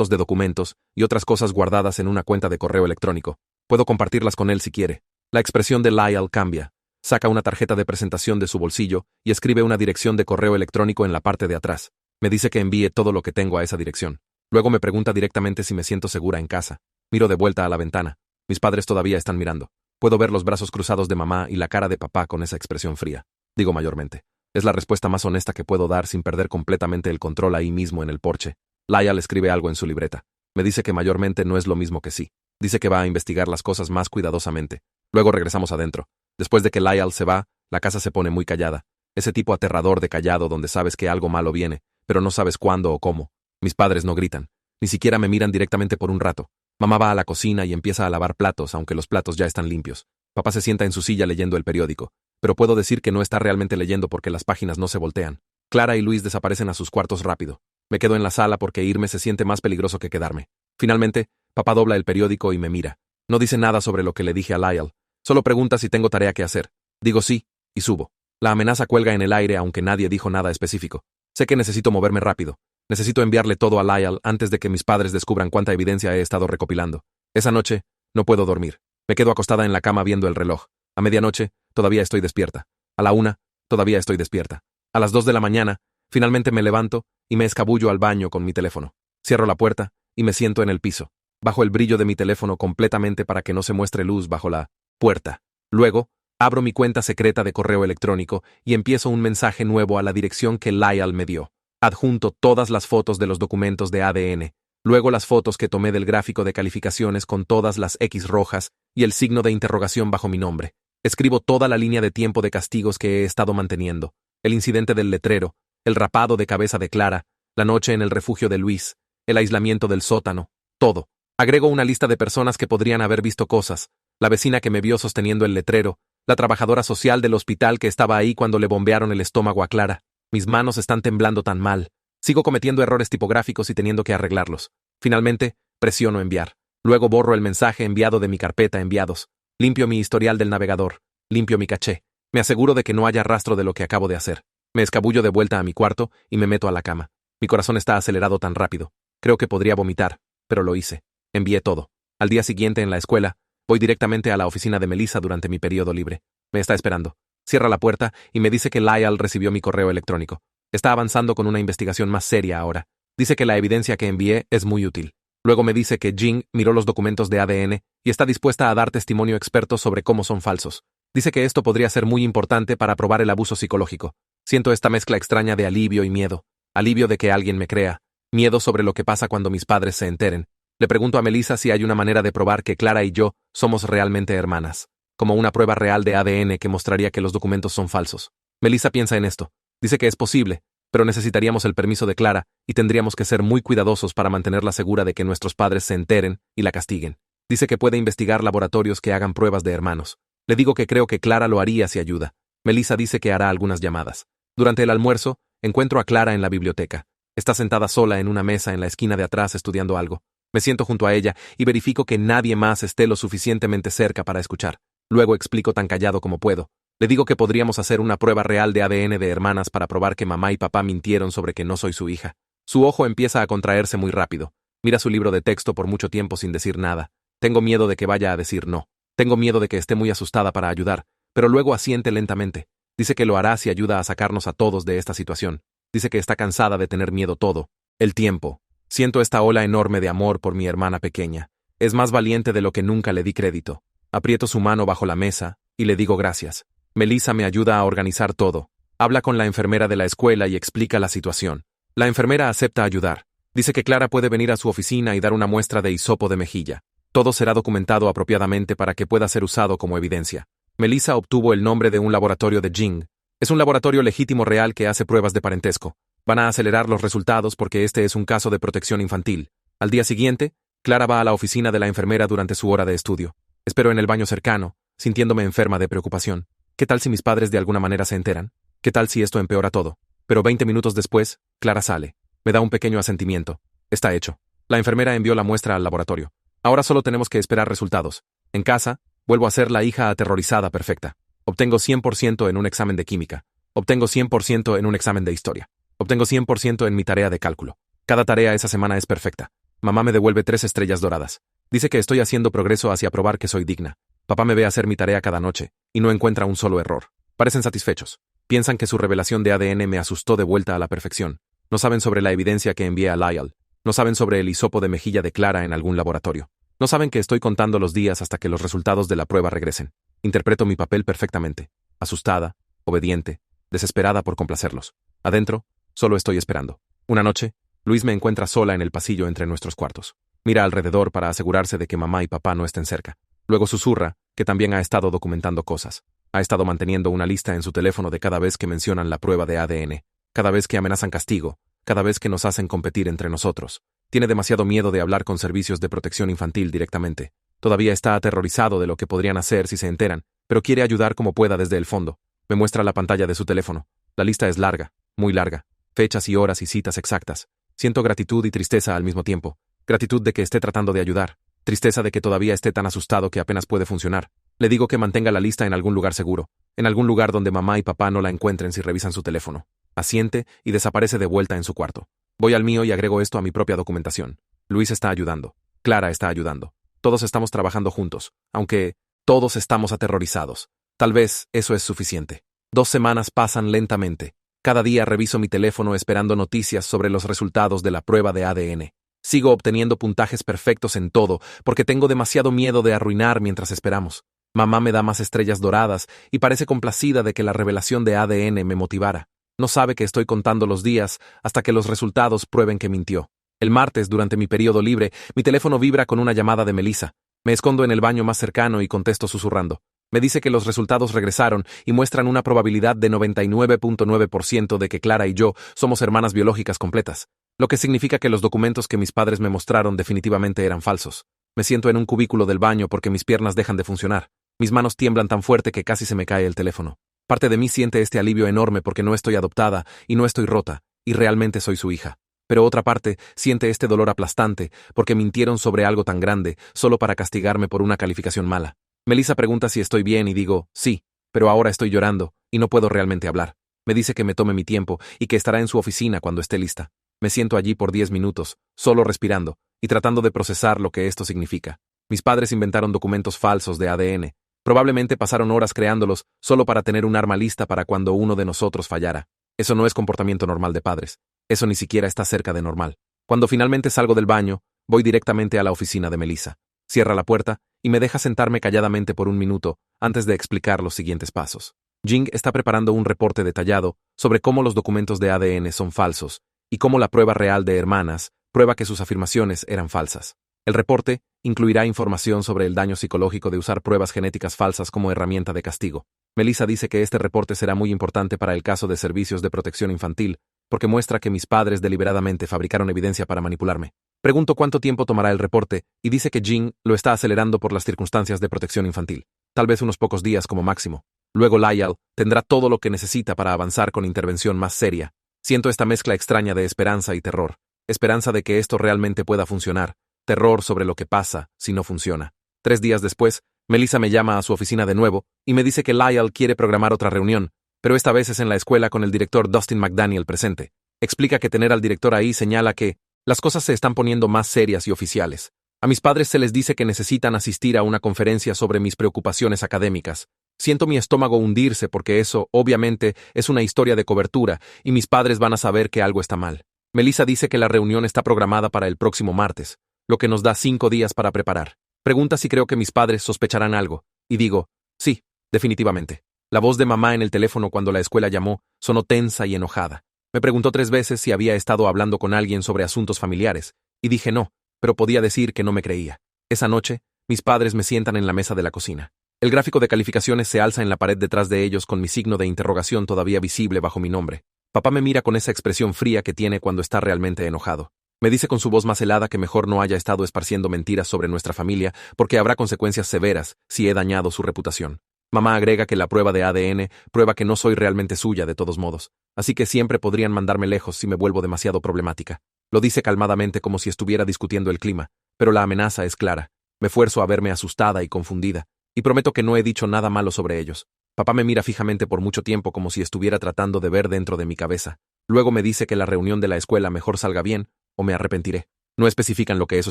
de documentos y otras cosas guardadas en una cuenta de correo electrónico. Puedo compartirlas con él si quiere. La expresión de Lyle cambia. Saca una tarjeta de presentación de su bolsillo y escribe una dirección de correo electrónico en la parte de atrás. Me dice que envíe todo lo que tengo a esa dirección. Luego me pregunta directamente si me siento segura en casa. Miro de vuelta a la ventana. Mis padres todavía están mirando. Puedo ver los brazos cruzados de mamá y la cara de papá con esa expresión fría. Digo mayormente. Es la respuesta más honesta que puedo dar sin perder completamente el control ahí mismo en el porche. Lyle escribe algo en su libreta. Me dice que mayormente no es lo mismo que sí. Dice que va a investigar las cosas más cuidadosamente. Luego regresamos adentro. Después de que Lyle se va, la casa se pone muy callada. Ese tipo aterrador de callado donde sabes que algo malo viene, pero no sabes cuándo o cómo. Mis padres no gritan. Ni siquiera me miran directamente por un rato. Mamá va a la cocina y empieza a lavar platos, aunque los platos ya están limpios. Papá se sienta en su silla leyendo el periódico, pero puedo decir que no está realmente leyendo porque las páginas no se voltean. Clara y Luis desaparecen a sus cuartos rápido. Me quedo en la sala porque irme se siente más peligroso que quedarme. Finalmente, papá dobla el periódico y me mira. No dice nada sobre lo que le dije a Lyle. Solo pregunta si tengo tarea que hacer. Digo sí, y subo. La amenaza cuelga en el aire aunque nadie dijo nada específico. Sé que necesito moverme rápido. Necesito enviarle todo a Lyle antes de que mis padres descubran cuánta evidencia he estado recopilando. Esa noche, no puedo dormir. Me quedo acostada en la cama viendo el reloj. A medianoche, todavía estoy despierta. A la 1, todavía estoy despierta. A las 2 de la mañana, finalmente me levanto y me escabullo al baño con mi teléfono. Cierro la puerta y me siento en el piso. Bajo el brillo de mi teléfono completamente para que no se muestre luz bajo la puerta. Luego, abro mi cuenta secreta de correo electrónico y empiezo un mensaje nuevo a la dirección que Lyle me dio. Adjunto todas las fotos de los documentos de ADN, luego las fotos que tomé del gráfico de calificaciones con todas las X rojas y el signo de interrogación bajo mi nombre. Escribo toda la línea de tiempo de castigos que he estado manteniendo, el incidente del letrero, el rapado de cabeza de Clara, la noche en el refugio de Luis, el aislamiento del sótano, todo. Agrego una lista de personas que podrían haber visto cosas, la vecina que me vio sosteniendo el letrero, la trabajadora social del hospital que estaba ahí cuando le bombearon el estómago a Clara. Mis manos están temblando tan mal. Sigo cometiendo errores tipográficos y teniendo que arreglarlos. Finalmente, presiono enviar. Luego borro el mensaje enviado de mi carpeta enviados. Limpio mi historial del navegador. Limpio mi caché. Me aseguro de que no haya rastro de lo que acabo de hacer. Me escabullo de vuelta a mi cuarto y me meto a la cama. Mi corazón está acelerado tan rápido. Creo que podría vomitar, pero lo hice. Envié todo. Al día siguiente en la escuela, voy directamente a la oficina de Melissa durante mi periodo libre. Me está esperando. Cierra la puerta y me dice que Lyle recibió mi correo electrónico. Está avanzando con una investigación más seria ahora. Dice que la evidencia que envié es muy útil. Luego me dice que Jing miró los documentos de ADN y está dispuesta a dar testimonio experto sobre cómo son falsos. Dice que esto podría ser muy importante para probar el abuso psicológico. Siento esta mezcla extraña de alivio y miedo. Alivio de que alguien me crea. Miedo sobre lo que pasa cuando mis padres se enteren. Le pregunto a Melissa si hay una manera de probar que Clara y yo somos realmente hermanas, como una prueba real de ADN que mostraría que los documentos son falsos. Melissa piensa en esto. Dice que es posible, pero necesitaríamos el permiso de Clara y tendríamos que ser muy cuidadosos para mantenerla segura de que nuestros padres se enteren y la castiguen. Dice que puede investigar laboratorios que hagan pruebas de hermanos. Le digo que creo que Clara lo haría si ayuda. Melissa dice que hará algunas llamadas. Durante el almuerzo, encuentro a Clara en la biblioteca. Está sentada sola en una mesa en la esquina de atrás estudiando algo. Me siento junto a ella y verifico que nadie más esté lo suficientemente cerca para escuchar. Luego explico tan callado como puedo. Le digo que podríamos hacer una prueba real de ADN de hermanas para probar que mamá y papá mintieron sobre que no soy su hija. Su ojo empieza a contraerse muy rápido. Mira su libro de texto por mucho tiempo sin decir nada. Tengo miedo de que vaya a decir no. Tengo miedo de que esté muy asustada para ayudar, pero luego asiente lentamente. Dice que lo hará si ayuda a sacarnos a todos de esta situación. Dice que está cansada de tener miedo todo el tiempo. Siento esta ola enorme de amor por mi hermana pequeña. Es más valiente de lo que nunca le di crédito. Aprieto su mano bajo la mesa y le digo gracias. Melissa me ayuda a organizar todo. Habla con la enfermera de la escuela y explica la situación. La enfermera acepta ayudar. Dice que Clara puede venir a su oficina y dar una muestra de hisopo de mejilla. Todo será documentado apropiadamente para que pueda ser usado como evidencia. Melissa obtuvo el nombre de un laboratorio de Jing. Es un laboratorio legítimo real que hace pruebas de parentesco. Van a acelerar los resultados porque este es un caso de protección infantil. Al día siguiente, Clara va a la oficina de la enfermera durante su hora de estudio. Espero en el baño cercano, sintiéndome enferma de preocupación. ¿Qué tal si mis padres de alguna manera se enteran? ¿Qué tal si esto empeora todo? Pero 20 minutos después, Clara sale. Me da un pequeño asentimiento. Está hecho. La enfermera envió la muestra al laboratorio. Ahora solo tenemos que esperar resultados. En casa, vuelvo a ser la hija aterrorizada perfecta. Obtengo 100% en un examen de química. Obtengo 100% en un examen de historia. Obtengo 100% en mi tarea de cálculo. Cada tarea esa semana es perfecta. Mamá me devuelve 3 estrellas doradas. Dice que estoy haciendo progreso hacia probar que soy digna. Papá me ve hacer mi tarea cada noche, y no encuentra un solo error. Parecen satisfechos. Piensan que su revelación de ADN me asustó de vuelta a la perfección. No saben sobre la evidencia que envié a Lyle. No saben sobre el hisopo de mejilla de Clara en algún laboratorio. No saben que estoy contando los días hasta que los resultados de la prueba regresen. Interpreto mi papel perfectamente. Asustada, obediente, desesperada por complacerlos. Adentro, solo estoy esperando. Una noche, Luis me encuentra sola en el pasillo entre nuestros cuartos. Mira alrededor para asegurarse de que mamá y papá no estén cerca. Luego susurra que también ha estado documentando cosas. Ha estado manteniendo una lista en su teléfono de cada vez que mencionan la prueba de ADN, cada vez que amenazan castigo, cada vez que nos hacen competir entre nosotros. Tiene demasiado miedo de hablar con servicios de protección infantil directamente. Todavía está aterrorizado de lo que podrían hacer si se enteran, pero quiere ayudar como pueda desde el fondo. Me muestra la pantalla de su teléfono. La lista es larga, muy larga. Fechas y horas y citas exactas. Siento gratitud y tristeza al mismo tiempo. Gratitud de que esté tratando de ayudar. Tristeza de que todavía esté tan asustado que apenas puede funcionar. Le digo que mantenga la lista en algún lugar seguro, en algún lugar donde mamá y papá no la encuentren si revisan su teléfono. Asiente y desaparece de vuelta en su cuarto. Voy al mío y agrego esto a mi propia documentación. Luis está ayudando. Clara está ayudando. Todos estamos trabajando juntos, aunque todos estamos aterrorizados. Tal vez eso es suficiente. 2 semanas pasan lentamente. Cada día reviso mi teléfono esperando noticias sobre los resultados de la prueba de ADN. Sigo obteniendo puntajes perfectos en todo, porque tengo demasiado miedo de arruinar mientras esperamos. Mamá me da más estrellas doradas y parece complacida de que la revelación de ADN me motivara. No sabe que estoy contando los días hasta que los resultados prueben que mintió. El martes, durante mi periodo libre, mi teléfono vibra con una llamada de Melissa. Me escondo en el baño más cercano y contesto susurrando. Me dice que los resultados regresaron y muestran una probabilidad de 99.9% de que Clara y yo somos hermanas biológicas completas, lo que significa que los documentos que mis padres me mostraron definitivamente eran falsos. Me siento en un cubículo del baño porque mis piernas dejan de funcionar. Mis manos tiemblan tan fuerte que casi se me cae el teléfono. Parte de mí siente este alivio enorme porque no estoy adoptada y no estoy rota, y realmente soy su hija. Pero otra parte siente este dolor aplastante porque mintieron sobre algo tan grande solo para castigarme por una calificación mala. Melissa pregunta si estoy bien y digo, sí, pero ahora estoy llorando y no puedo realmente hablar. Me dice que me tome mi tiempo y que estará en su oficina cuando esté lista. Me siento allí por 10 minutos, solo respirando y tratando de procesar lo que esto significa. Mis padres inventaron documentos falsos de ADN. Probablemente pasaron horas creándolos solo para tener un arma lista para cuando uno de nosotros fallara. Eso no es comportamiento normal de padres. Eso ni siquiera está cerca de normal. Cuando finalmente salgo del baño, voy directamente a la oficina de Melissa. Cierra la puerta y me deja sentarme calladamente por un minuto antes de explicar los siguientes pasos. Jing está preparando un reporte detallado sobre cómo los documentos de ADN son falsos y cómo la prueba real de hermanas prueba que sus afirmaciones eran falsas. El reporte incluirá información sobre el daño psicológico de usar pruebas genéticas falsas como herramienta de castigo. Melissa dice que este reporte será muy importante para el caso de servicios de protección infantil, porque muestra que mis padres deliberadamente fabricaron evidencia para manipularme. Pregunto cuánto tiempo tomará el reporte, y dice que Jean lo está acelerando por las circunstancias de protección infantil. Tal vez unos pocos días como máximo. Luego Lyle tendrá todo lo que necesita para avanzar con intervención más seria. Siento esta mezcla extraña de esperanza y terror. Esperanza de que esto realmente pueda funcionar. Terror sobre lo que pasa si no funciona. 3 días después, Melissa me llama a su oficina de nuevo y me dice que Lyle quiere programar otra reunión, pero esta vez es en la escuela con el director Dustin McDaniel presente. Explica que tener al director ahí señala que las cosas se están poniendo más serias y oficiales. A mis padres se les dice que necesitan asistir a una conferencia sobre mis preocupaciones académicas. Siento mi estómago hundirse porque eso, obviamente, es una historia de cobertura y mis padres van a saber que algo está mal. Melissa dice que la reunión está programada para el próximo martes, lo que nos da 5 días para preparar. Pregunta si creo que mis padres sospecharán algo, y digo, sí, definitivamente. La voz de mamá en el teléfono cuando la escuela llamó sonó tensa y enojada. Me preguntó 3 veces si había estado hablando con alguien sobre asuntos familiares, y dije no, pero podía decir que no me creía. Esa noche, mis padres me sientan en la mesa de la cocina. El gráfico de calificaciones se alza en la pared detrás de ellos con mi signo de interrogación todavía visible bajo mi nombre. Papá me mira con esa expresión fría que tiene cuando está realmente enojado. Me dice con su voz más helada que mejor no haya estado esparciendo mentiras sobre nuestra familia porque habrá consecuencias severas si he dañado su reputación. Mamá agrega que la prueba de ADN prueba que no soy realmente suya de todos modos, así que siempre podrían mandarme lejos si me vuelvo demasiado problemática. Lo dice calmadamente como si estuviera discutiendo el clima, pero la amenaza es clara. Me esfuerzo a verme asustada y confundida, y prometo que no he dicho nada malo sobre ellos. Papá me mira fijamente por mucho tiempo como si estuviera tratando de ver dentro de mi cabeza. Luego me dice que la reunión de la escuela mejor salga bien, o me arrepentiré. No especifican lo que eso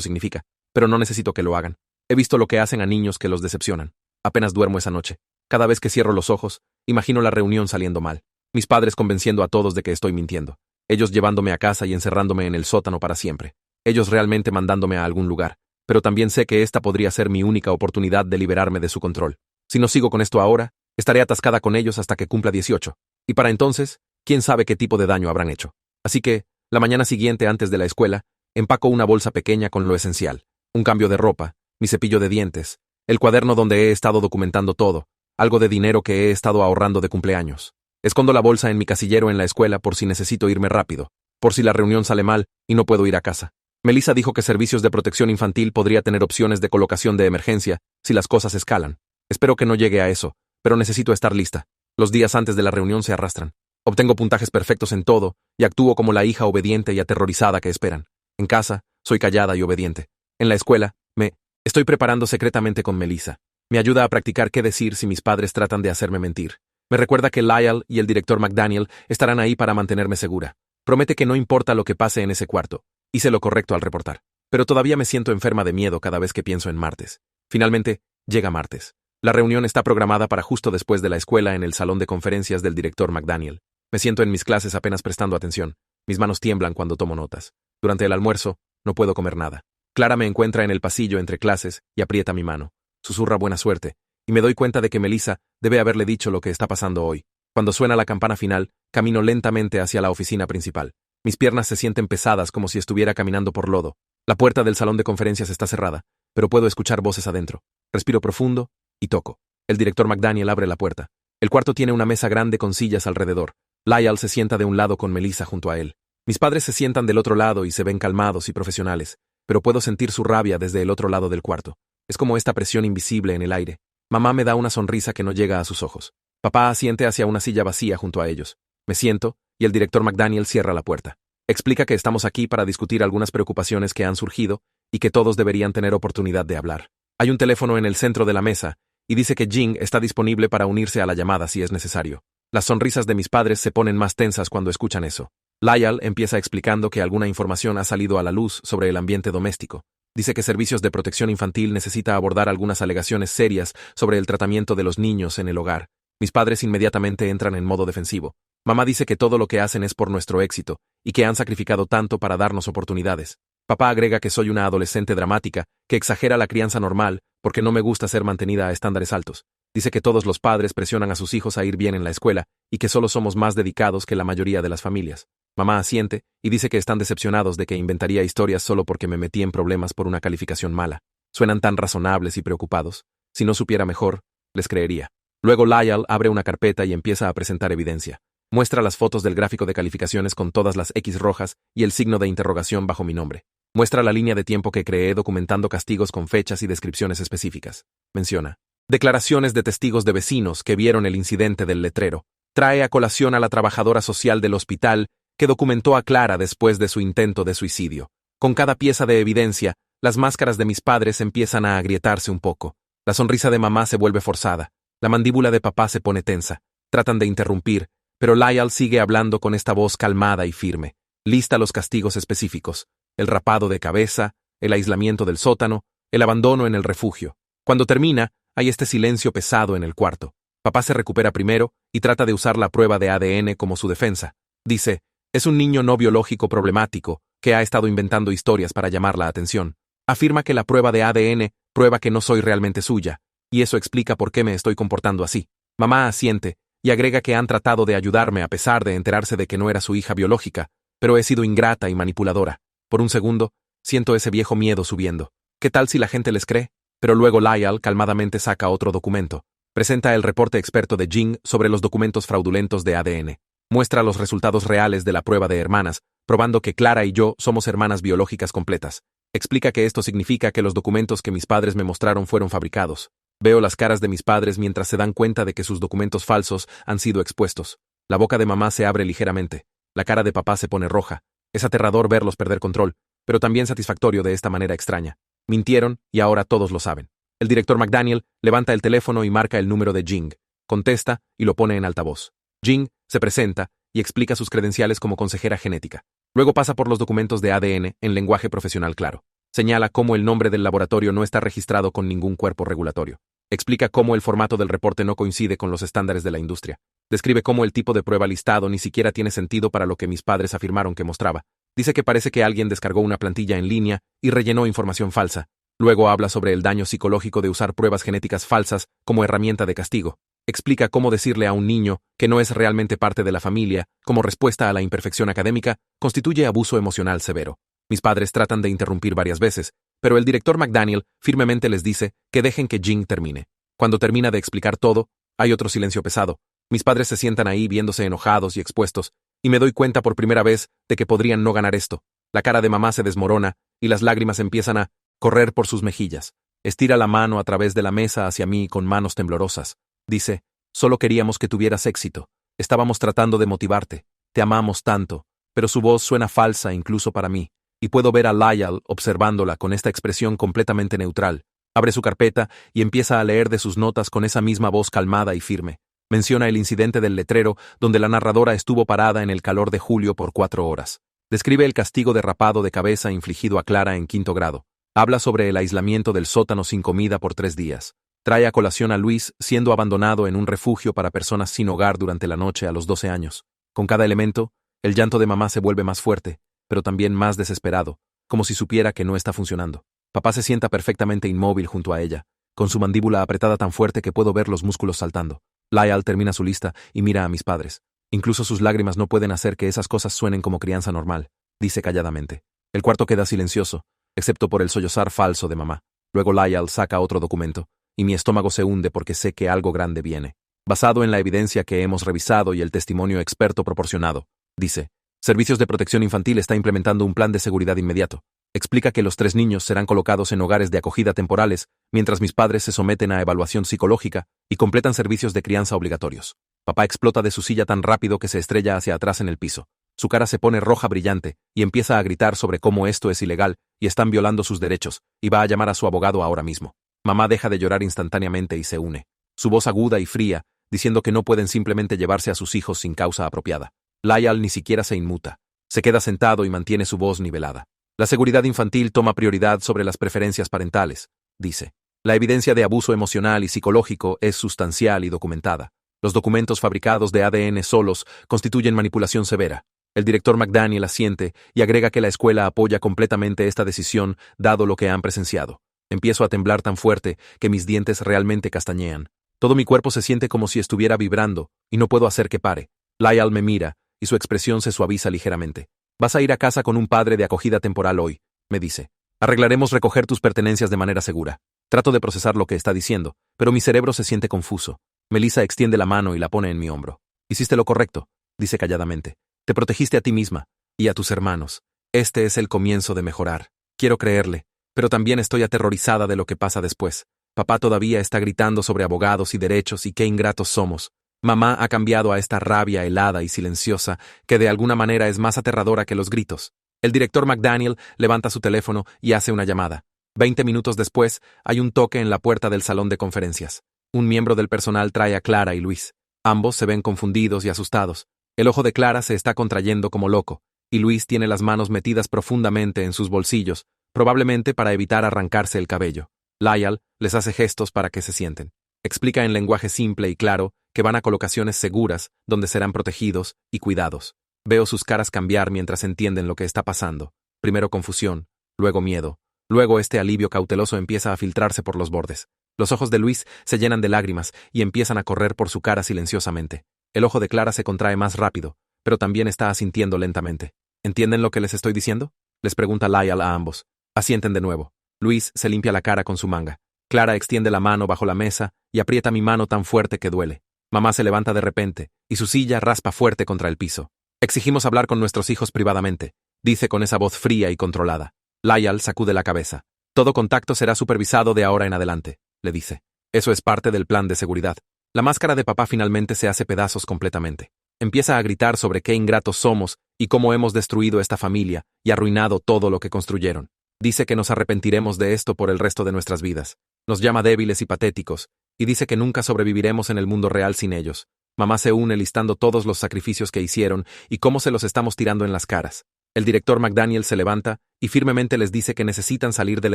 significa, pero no necesito que lo hagan. He visto lo que hacen a niños que los decepcionan. Apenas duermo esa noche. Cada vez que cierro los ojos, imagino la reunión saliendo mal. Mis padres convenciendo a todos de que estoy mintiendo. Ellos llevándome a casa y encerrándome en el sótano para siempre. Ellos realmente mandándome a algún lugar. Pero también sé que esta podría ser mi única oportunidad de liberarme de su control. Si no sigo con esto ahora, estaré atascada con ellos hasta que cumpla 18. Y para entonces, quién sabe qué tipo de daño habrán hecho. Así que, la mañana siguiente antes de la escuela, empaco una bolsa pequeña con lo esencial. Un cambio de ropa, mi cepillo de dientes, el cuaderno donde he estado documentando todo, algo de dinero que he estado ahorrando de cumpleaños. Escondo la bolsa en mi casillero en la escuela por si necesito irme rápido, por si la reunión sale mal y no puedo ir a casa. Melissa dijo que Servicios de Protección Infantil podría tener opciones de colocación de emergencia si las cosas escalan. Espero que no llegue a eso, pero necesito estar lista. Los días antes de la reunión se arrastran. Obtengo puntajes perfectos en todo y actúo como la hija obediente y aterrorizada que esperan. En casa, soy callada y obediente. En la escuela, me estoy preparando secretamente con Melissa. Me ayuda a practicar qué decir si mis padres tratan de hacerme mentir. Me recuerda que Lyle y el director McDaniel estarán ahí para mantenerme segura. Promete que no importa lo que pase en ese cuarto. Hice lo correcto al reportar. Pero todavía me siento enferma de miedo cada vez que pienso en martes. Finalmente, llega martes. La reunión está programada para justo después de la escuela en el salón de conferencias del director McDaniel. Me siento en mis clases apenas prestando atención. Mis manos tiemblan cuando tomo notas. Durante el almuerzo, no puedo comer nada. Clara me encuentra en el pasillo entre clases y aprieta mi mano. Susurra buena suerte, y me doy cuenta de que Melissa debe haberle dicho lo que está pasando hoy. Cuando suena la campana final, camino lentamente hacia la oficina principal. Mis piernas se sienten pesadas como si estuviera caminando por lodo. La puerta del salón de conferencias está cerrada, pero puedo escuchar voces adentro. Respiro profundo y toco. El director McDaniel abre la puerta. El cuarto tiene una mesa grande con sillas alrededor. Lyle se sienta de un lado con Melissa junto a él. Mis padres se sientan del otro lado y se ven calmados y profesionales, pero puedo sentir su rabia desde el otro lado del cuarto. Es como esta presión invisible en el aire. Mamá me da una sonrisa que no llega a sus ojos. Papá asiente hacia una silla vacía junto a ellos. Me siento, y el director McDaniel cierra la puerta. Explica que estamos aquí para discutir algunas preocupaciones que han surgido y que todos deberían tener oportunidad de hablar. Hay un teléfono en el centro de la mesa, y dice que Jean está disponible para unirse a la llamada si es necesario. Las sonrisas de mis padres se ponen más tensas cuando escuchan eso. Lyle empieza explicando que alguna información ha salido a la luz sobre el ambiente doméstico. Dice que Servicios de Protección Infantil necesita abordar algunas alegaciones serias sobre el tratamiento de los niños en el hogar. Mis padres inmediatamente entran en modo defensivo. Mamá dice que todo lo que hacen es por nuestro éxito, y que han sacrificado tanto para darnos oportunidades. Papá agrega que soy una adolescente dramática, que exagera la crianza normal, porque no me gusta ser mantenida a estándares altos. Dice que todos los padres presionan a sus hijos a ir bien en la escuela y que solo somos más dedicados que la mayoría de las familias. Mamá asiente y dice que están decepcionados de que inventaría historias solo porque me metí en problemas por una calificación mala. Suenan tan razonables y preocupados. Si no supiera mejor, les creería. Luego Lyle abre una carpeta y empieza a presentar evidencia. Muestra las fotos del gráfico de calificaciones con todas las X rojas y el signo de interrogación bajo mi nombre. Muestra la línea de tiempo que creé documentando castigos con fechas y descripciones específicas. Menciona declaraciones de testigos de vecinos que vieron el incidente del letrero. Trae a colación a la trabajadora social del hospital que documentó a Clara después de su intento de suicidio. Con cada pieza de evidencia, las máscaras de mis padres empiezan a agrietarse un poco. La sonrisa de mamá se vuelve forzada. La mandíbula de papá se pone tensa. Tratan de interrumpir, pero Lyle sigue hablando con esta voz calmada y firme. Lista los castigos específicos: el rapado de cabeza, el aislamiento del sótano, el abandono en el refugio. Cuando termina, hay este silencio pesado en el cuarto. Papá se recupera primero y trata de usar la prueba de ADN como su defensa. Dice, es un niño no biológico problemático que ha estado inventando historias para llamar la atención. Afirma que la prueba de ADN prueba que no soy realmente suya, y eso explica por qué me estoy comportando así. Mamá asiente y agrega que han tratado de ayudarme a pesar de enterarse de que no era su hija biológica, pero he sido ingrata y manipuladora. Por un segundo, siento ese viejo miedo subiendo. ¿Qué tal si la gente les cree? Pero luego Lyle calmadamente saca otro documento. Presenta el reporte experto de Jing sobre los documentos fraudulentos de ADN. Muestra los resultados reales de la prueba de hermanas, probando que Clara y yo somos hermanas biológicas completas. Explica que esto significa que los documentos que mis padres me mostraron fueron fabricados. Veo las caras de mis padres mientras se dan cuenta de que sus documentos falsos han sido expuestos. La boca de mamá se abre ligeramente. La cara de papá se pone roja. Es aterrador verlos perder control, pero también satisfactorio de esta manera extraña. Mintieron y ahora todos lo saben. El director McDaniel levanta el teléfono y marca el número de Jing. Contesta y lo pone en altavoz. Jing se presenta y explica sus credenciales como consejera genética. Luego pasa por los documentos de ADN en lenguaje profesional claro. Señala cómo el nombre del laboratorio no está registrado con ningún cuerpo regulatorio. Explica cómo el formato del reporte no coincide con los estándares de la industria. Describe cómo el tipo de prueba listado ni siquiera tiene sentido para lo que mis padres afirmaron que mostraba. Dice que parece que alguien descargó una plantilla en línea y rellenó información falsa. Luego habla sobre el daño psicológico de usar pruebas genéticas falsas como herramienta de castigo. Explica cómo decirle a un niño que no es realmente parte de la familia, como respuesta a la imperfección académica, constituye abuso emocional severo. Mis padres tratan de interrumpir varias veces, pero el director McDaniel firmemente les dice que dejen que Jing termine. Cuando termina de explicar todo, hay otro silencio pesado. Mis padres se sientan ahí viéndose enojados y expuestos, y me doy cuenta por primera vez de que podrían no ganar esto. La cara de mamá se desmorona y las lágrimas empiezan a correr por sus mejillas. Estira la mano a través de la mesa hacia mí con manos temblorosas. Dice, solo queríamos que tuvieras éxito. Estábamos tratando de motivarte. Te amamos tanto. Pero su voz suena falsa incluso para mí. Y puedo ver a Lyle observándola con esta expresión completamente neutral. Abre su carpeta y empieza a leer de sus notas con esa misma voz calmada y firme. Menciona el incidente del letrero donde la narradora estuvo parada en el calor de julio por 4 horas. Describe el castigo de rapado de cabeza infligido a Clara en 5º grado. Habla sobre el aislamiento del sótano sin comida por 3 días. Trae a colación a Luis siendo abandonado en un refugio para personas sin hogar durante la noche a los 12 años. Con cada elemento, el llanto de mamá se vuelve más fuerte, pero también más desesperado, como si supiera que no está funcionando. Papá se sienta perfectamente inmóvil junto a ella, con su mandíbula apretada tan fuerte que puedo ver los músculos saltando. Lyle termina su lista y mira a mis padres. Incluso sus lágrimas no pueden hacer que esas cosas suenen como crianza normal, dice calladamente. El cuarto queda silencioso, excepto por el sollozar falso de mamá. Luego Lyle saca otro documento, y mi estómago se hunde porque sé que algo grande viene. Basado en la evidencia que hemos revisado y el testimonio experto proporcionado, dice, Servicios de Protección Infantil está implementando un plan de seguridad inmediato. Explica que los 3 niños serán colocados en hogares de acogida temporales, mientras mis padres se someten a evaluación psicológica y completan servicios de crianza obligatorios. Papá explota de su silla tan rápido que se estrella hacia atrás en el piso. Su cara se pone roja brillante y empieza a gritar sobre cómo esto es ilegal y están violando sus derechos, y va a llamar a su abogado ahora mismo. Mamá deja de llorar instantáneamente y se une. Su voz aguda y fría, diciendo que no pueden simplemente llevarse a sus hijos sin causa apropiada. Lyle ni siquiera se inmuta. Se queda sentado y mantiene su voz nivelada. La seguridad infantil toma prioridad sobre las preferencias parentales, dice. La evidencia de abuso emocional y psicológico es sustancial y documentada. Los documentos fabricados de ADN solos constituyen manipulación severa. El director McDaniel asiente y agrega que la escuela apoya completamente esta decisión dado lo que han presenciado. Empiezo a temblar tan fuerte que mis dientes realmente castañean. Todo mi cuerpo se siente como si estuviera vibrando, y no puedo hacer que pare. Lyle me mira, y su expresión se suaviza ligeramente. Vas a ir a casa con un padre de acogida temporal hoy, me dice. Arreglaremos recoger tus pertenencias de manera segura. Trato de procesar lo que está diciendo, pero mi cerebro se siente confuso. Melissa extiende la mano y la pone en mi hombro. Hiciste lo correcto, dice calladamente. Te protegiste a ti misma y a tus hermanos. Este es el comienzo de mejorar. Quiero creerle, pero también estoy aterrorizada de lo que pasa después. Papá todavía está gritando sobre abogados y derechos y qué ingratos somos. Mamá ha cambiado a esta rabia helada y silenciosa que de alguna manera es más aterradora que los gritos. El director McDaniel levanta su teléfono y hace una llamada. 20 minutos después, hay un toque en la puerta del salón de conferencias. Un miembro del personal trae a Clara y Luis. Ambos se ven confundidos y asustados. El ojo de Clara se está contrayendo como loco, y Luis tiene las manos metidas profundamente en sus bolsillos, probablemente para evitar arrancarse el cabello. Lyle les hace gestos para que se sienten. Explica en lenguaje simple y claro que van a colocaciones seguras, donde serán protegidos y cuidados. Veo sus caras cambiar mientras entienden lo que está pasando. Primero confusión, luego miedo. Luego este alivio cauteloso empieza a filtrarse por los bordes. Los ojos de Luis se llenan de lágrimas y empiezan a correr por su cara silenciosamente. El ojo de Clara se contrae más rápido, pero también está asintiendo lentamente. ¿Entienden lo que les estoy diciendo?, les pregunta Lyle a ambos. Asienten de nuevo. Luis se limpia la cara con su manga. Clara extiende la mano bajo la mesa y aprieta mi mano tan fuerte que duele. Mamá se levanta de repente, y su silla raspa fuerte contra el piso. Exigimos hablar con nuestros hijos privadamente, dice con esa voz fría y controlada. Lyle sacude la cabeza. Todo contacto será supervisado de ahora en adelante, le dice. Eso es parte del plan de seguridad. La máscara de papá finalmente se hace pedazos completamente. Empieza a gritar sobre qué ingratos somos y cómo hemos destruido esta familia y arruinado todo lo que construyeron. Dice que nos arrepentiremos de esto por el resto de nuestras vidas. Nos llama débiles y patéticos, y dice que nunca sobreviviremos en el mundo real sin ellos. Mamá se une listando todos los sacrificios que hicieron y cómo se los estamos tirando en las caras. El director McDaniel se levanta y firmemente les dice que necesitan salir del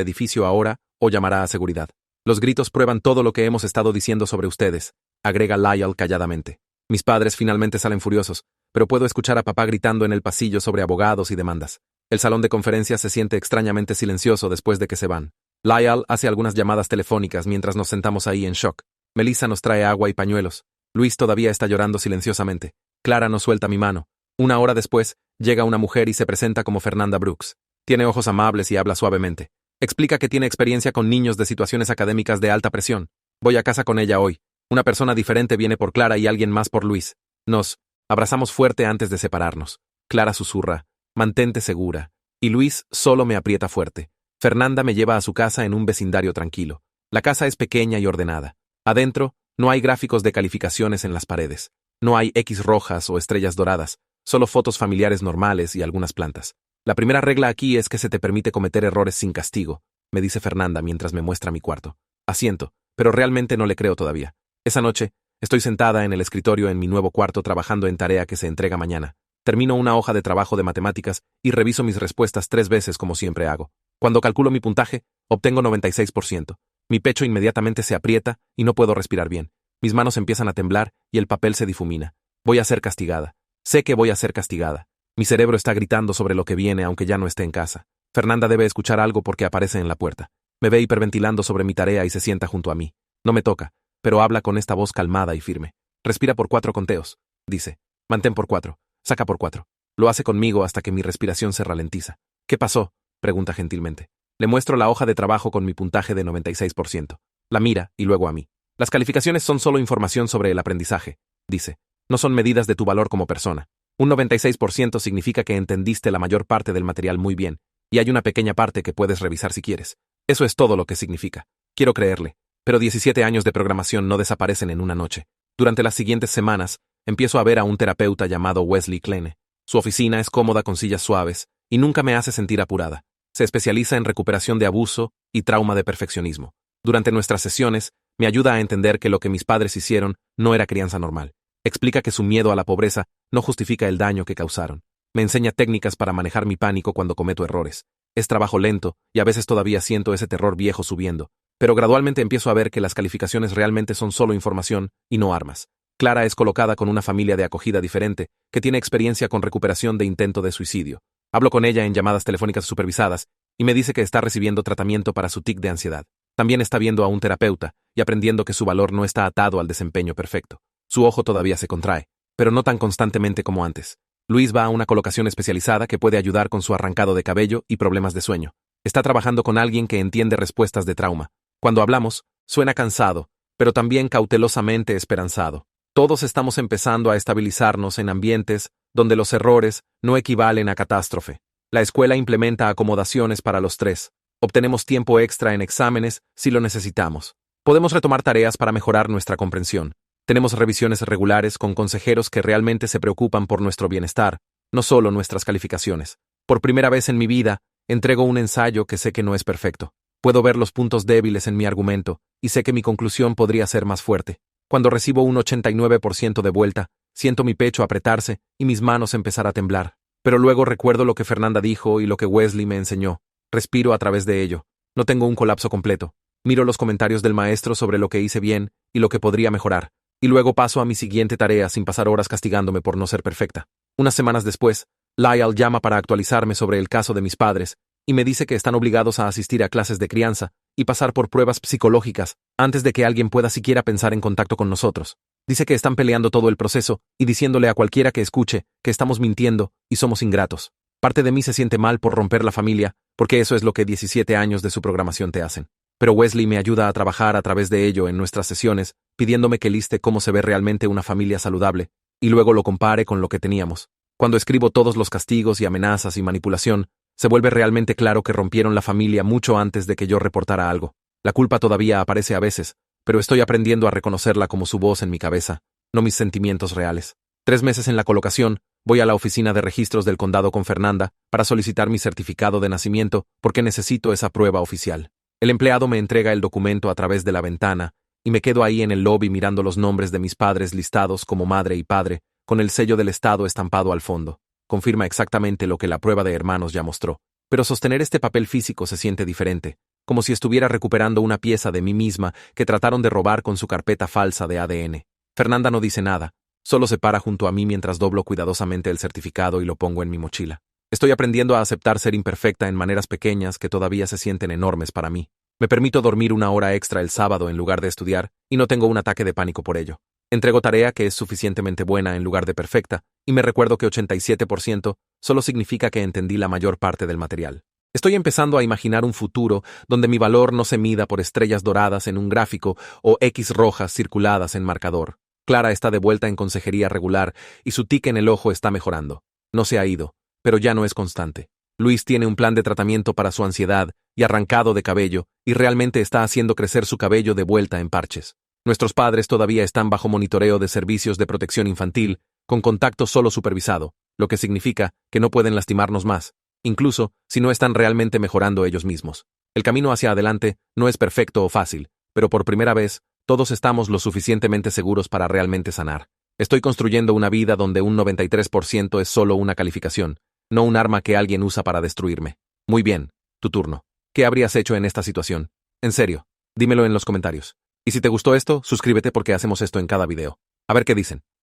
edificio ahora o llamará a seguridad. Los gritos prueban todo lo que hemos estado diciendo sobre ustedes, agrega Lyle calladamente. Mis padres finalmente salen furiosos, pero puedo escuchar a papá gritando en el pasillo sobre abogados y demandas. El salón de conferencias se siente extrañamente silencioso después de que se van. Lyle hace algunas llamadas telefónicas mientras nos sentamos ahí en shock. Melissa nos trae agua y pañuelos. Luis todavía está llorando silenciosamente. Clara no suelta mi mano. Una hora después, llega una mujer y se presenta como Fernanda Brooks. Tiene ojos amables y habla suavemente. Explica que tiene experiencia con niños de situaciones académicas de alta presión. Voy a casa con ella hoy. Una persona diferente viene por Clara y alguien más por Luis. Nos abrazamos fuerte antes de separarnos. Clara susurra, mantente segura. Y Luis solo me aprieta fuerte. Fernanda me lleva a su casa en un vecindario tranquilo. La casa es pequeña y ordenada. Adentro, no hay gráficos de calificaciones en las paredes. No hay X rojas o estrellas doradas, solo fotos familiares normales y algunas plantas. La primera regla aquí es que se te permite cometer errores sin castigo, me dice Fernanda mientras me muestra mi cuarto. Asiento, pero realmente no le creo todavía. Esa noche, estoy sentada en el escritorio en mi nuevo cuarto trabajando en tarea que se entrega mañana. Termino una hoja de trabajo de matemáticas y reviso mis respuestas 3 veces como siempre hago. Cuando calculo mi puntaje, obtengo 96%. Mi pecho inmediatamente se aprieta y no puedo respirar bien. Mis manos empiezan a temblar y el papel se difumina. Voy a ser castigada. Sé que voy a ser castigada. Mi cerebro está gritando sobre lo que viene aunque ya no esté en casa. Fernanda debe escuchar algo porque aparece en la puerta. Me ve hiperventilando sobre mi tarea y se sienta junto a mí. No me toca, pero habla con esta voz calmada y firme. Respira por 4 conteos, dice. Mantén por 4. Saca por 4. Lo hace conmigo hasta que mi respiración se ralentiza. ¿Qué pasó?, pregunta gentilmente. Le muestro la hoja de trabajo con mi puntaje de 96%. La mira y luego a mí. Las calificaciones son solo información sobre el aprendizaje, dice. No son medidas de tu valor como persona. Un 96% significa que entendiste la mayor parte del material muy bien, y hay una pequeña parte que puedes revisar si quieres. Eso es todo lo que significa. Quiero creerle. Pero 17 años de programación no desaparecen en una noche. Durante las siguientes semanas, empiezo a ver a un terapeuta llamado Wesley Kleene. Su oficina es cómoda con sillas suaves, y nunca me hace sentir apurada. Se especializa en recuperación de abuso y trauma de perfeccionismo. Durante nuestras sesiones, me ayuda a entender que lo que mis padres hicieron no era crianza normal. Explica que su miedo a la pobreza no justifica el daño que causaron. Me enseña técnicas para manejar mi pánico cuando cometo errores. Es trabajo lento, y a veces todavía siento ese terror viejo subiendo, pero gradualmente empiezo a ver que las calificaciones realmente son solo información y no armas. Clara es colocada con una familia de acogida diferente, que tiene experiencia con recuperación de intento de suicidio. Hablo con ella en llamadas telefónicas supervisadas, y me dice que está recibiendo tratamiento para su tic de ansiedad. También está viendo a un terapeuta, y aprendiendo que su valor no está atado al desempeño perfecto. Su ojo todavía se contrae, pero no tan constantemente como antes. Luis va a una colocación especializada que puede ayudar con su arrancado de cabello y problemas de sueño. Está trabajando con alguien que entiende respuestas de trauma. Cuando hablamos, suena cansado, pero también cautelosamente esperanzado. Todos estamos empezando a estabilizarnos en ambientes donde los errores no equivalen a catástrofe. La escuela implementa acomodaciones para los tres. Obtenemos tiempo extra en exámenes si lo necesitamos. Podemos retomar tareas para mejorar nuestra comprensión. Tenemos revisiones regulares con consejeros que realmente se preocupan por nuestro bienestar, no solo nuestras calificaciones. Por primera vez en mi vida, entrego un ensayo que sé que no es perfecto. Puedo ver los puntos débiles en mi argumento, y sé que mi conclusión podría ser más fuerte. Cuando recibo un 89% de vuelta, siento mi pecho apretarse y mis manos empezar a temblar. Pero luego recuerdo lo que Fernanda dijo y lo que Wesley me enseñó. Respiro a través de ello. No tengo un colapso completo. Miro los comentarios del maestro sobre lo que hice bien y lo que podría mejorar. Y luego paso a mi siguiente tarea sin pasar horas castigándome por no ser perfecta. Unas semanas después, Lyle llama para actualizarme sobre el caso de mis padres, y me dice que están obligados a asistir a clases de crianza y pasar por pruebas psicológicas antes de que alguien pueda siquiera pensar en contacto con nosotros. Dice que están peleando todo el proceso y diciéndole a cualquiera que escuche que estamos mintiendo y somos ingratos. Parte de mí se siente mal por romper la familia, porque eso es lo que 17 años de su programación te hacen. Pero Wesley me ayuda a trabajar a través de ello en nuestras sesiones, pidiéndome que liste cómo se ve realmente una familia saludable, y luego lo compare con lo que teníamos. Cuando escribo todos los castigos y amenazas y manipulación, se vuelve realmente claro que rompieron la familia mucho antes de que yo reportara algo. La culpa todavía aparece a veces, pero estoy aprendiendo a reconocerla como su voz en mi cabeza, no mis sentimientos reales. 3 meses en la colocación, voy a la oficina de registros del condado con Fernanda para solicitar mi certificado de nacimiento porque necesito esa prueba oficial. El empleado me entrega el documento a través de la ventana y me quedo ahí en el lobby mirando los nombres de mis padres listados como madre y padre, con el sello del estado estampado al fondo. Confirma exactamente lo que la prueba de hermanos ya mostró. Pero sostener este papel físico se siente diferente, como si estuviera recuperando una pieza de mí misma que trataron de robar con su carpeta falsa de ADN. Fernanda no dice nada, solo se para junto a mí mientras doblo cuidadosamente el certificado y lo pongo en mi mochila. Estoy aprendiendo a aceptar ser imperfecta en maneras pequeñas que todavía se sienten enormes para mí. Me permito dormir 1 hora extra el sábado en lugar de estudiar y no tengo un ataque de pánico por ello. Entrego tarea que es suficientemente buena en lugar de perfecta, y me recuerdo que 87% solo significa que entendí la mayor parte del material. Estoy empezando a imaginar un futuro donde mi valor no se mida por estrellas doradas en un gráfico o X rojas circuladas en marcador. Clara está de vuelta en consejería regular y su tic en el ojo está mejorando. No se ha ido, pero ya no es constante. Luis tiene un plan de tratamiento para su ansiedad y arrancado de cabello y realmente está haciendo crecer su cabello de vuelta en parches. Nuestros padres todavía están bajo monitoreo de servicios de protección infantil, con contacto solo supervisado, lo que significa que no pueden lastimarnos más, incluso si no están realmente mejorando ellos mismos. El camino hacia adelante no es perfecto o fácil, pero por primera vez, todos estamos lo suficientemente seguros para realmente sanar. Estoy construyendo una vida donde un 93% es solo una calificación, no un arma que alguien usa para destruirme. Muy bien, tu turno. ¿Qué habrías hecho en esta situación? En serio, dímelo en los comentarios. Y si te gustó esto, suscríbete porque hacemos esto en cada video. A ver qué dicen.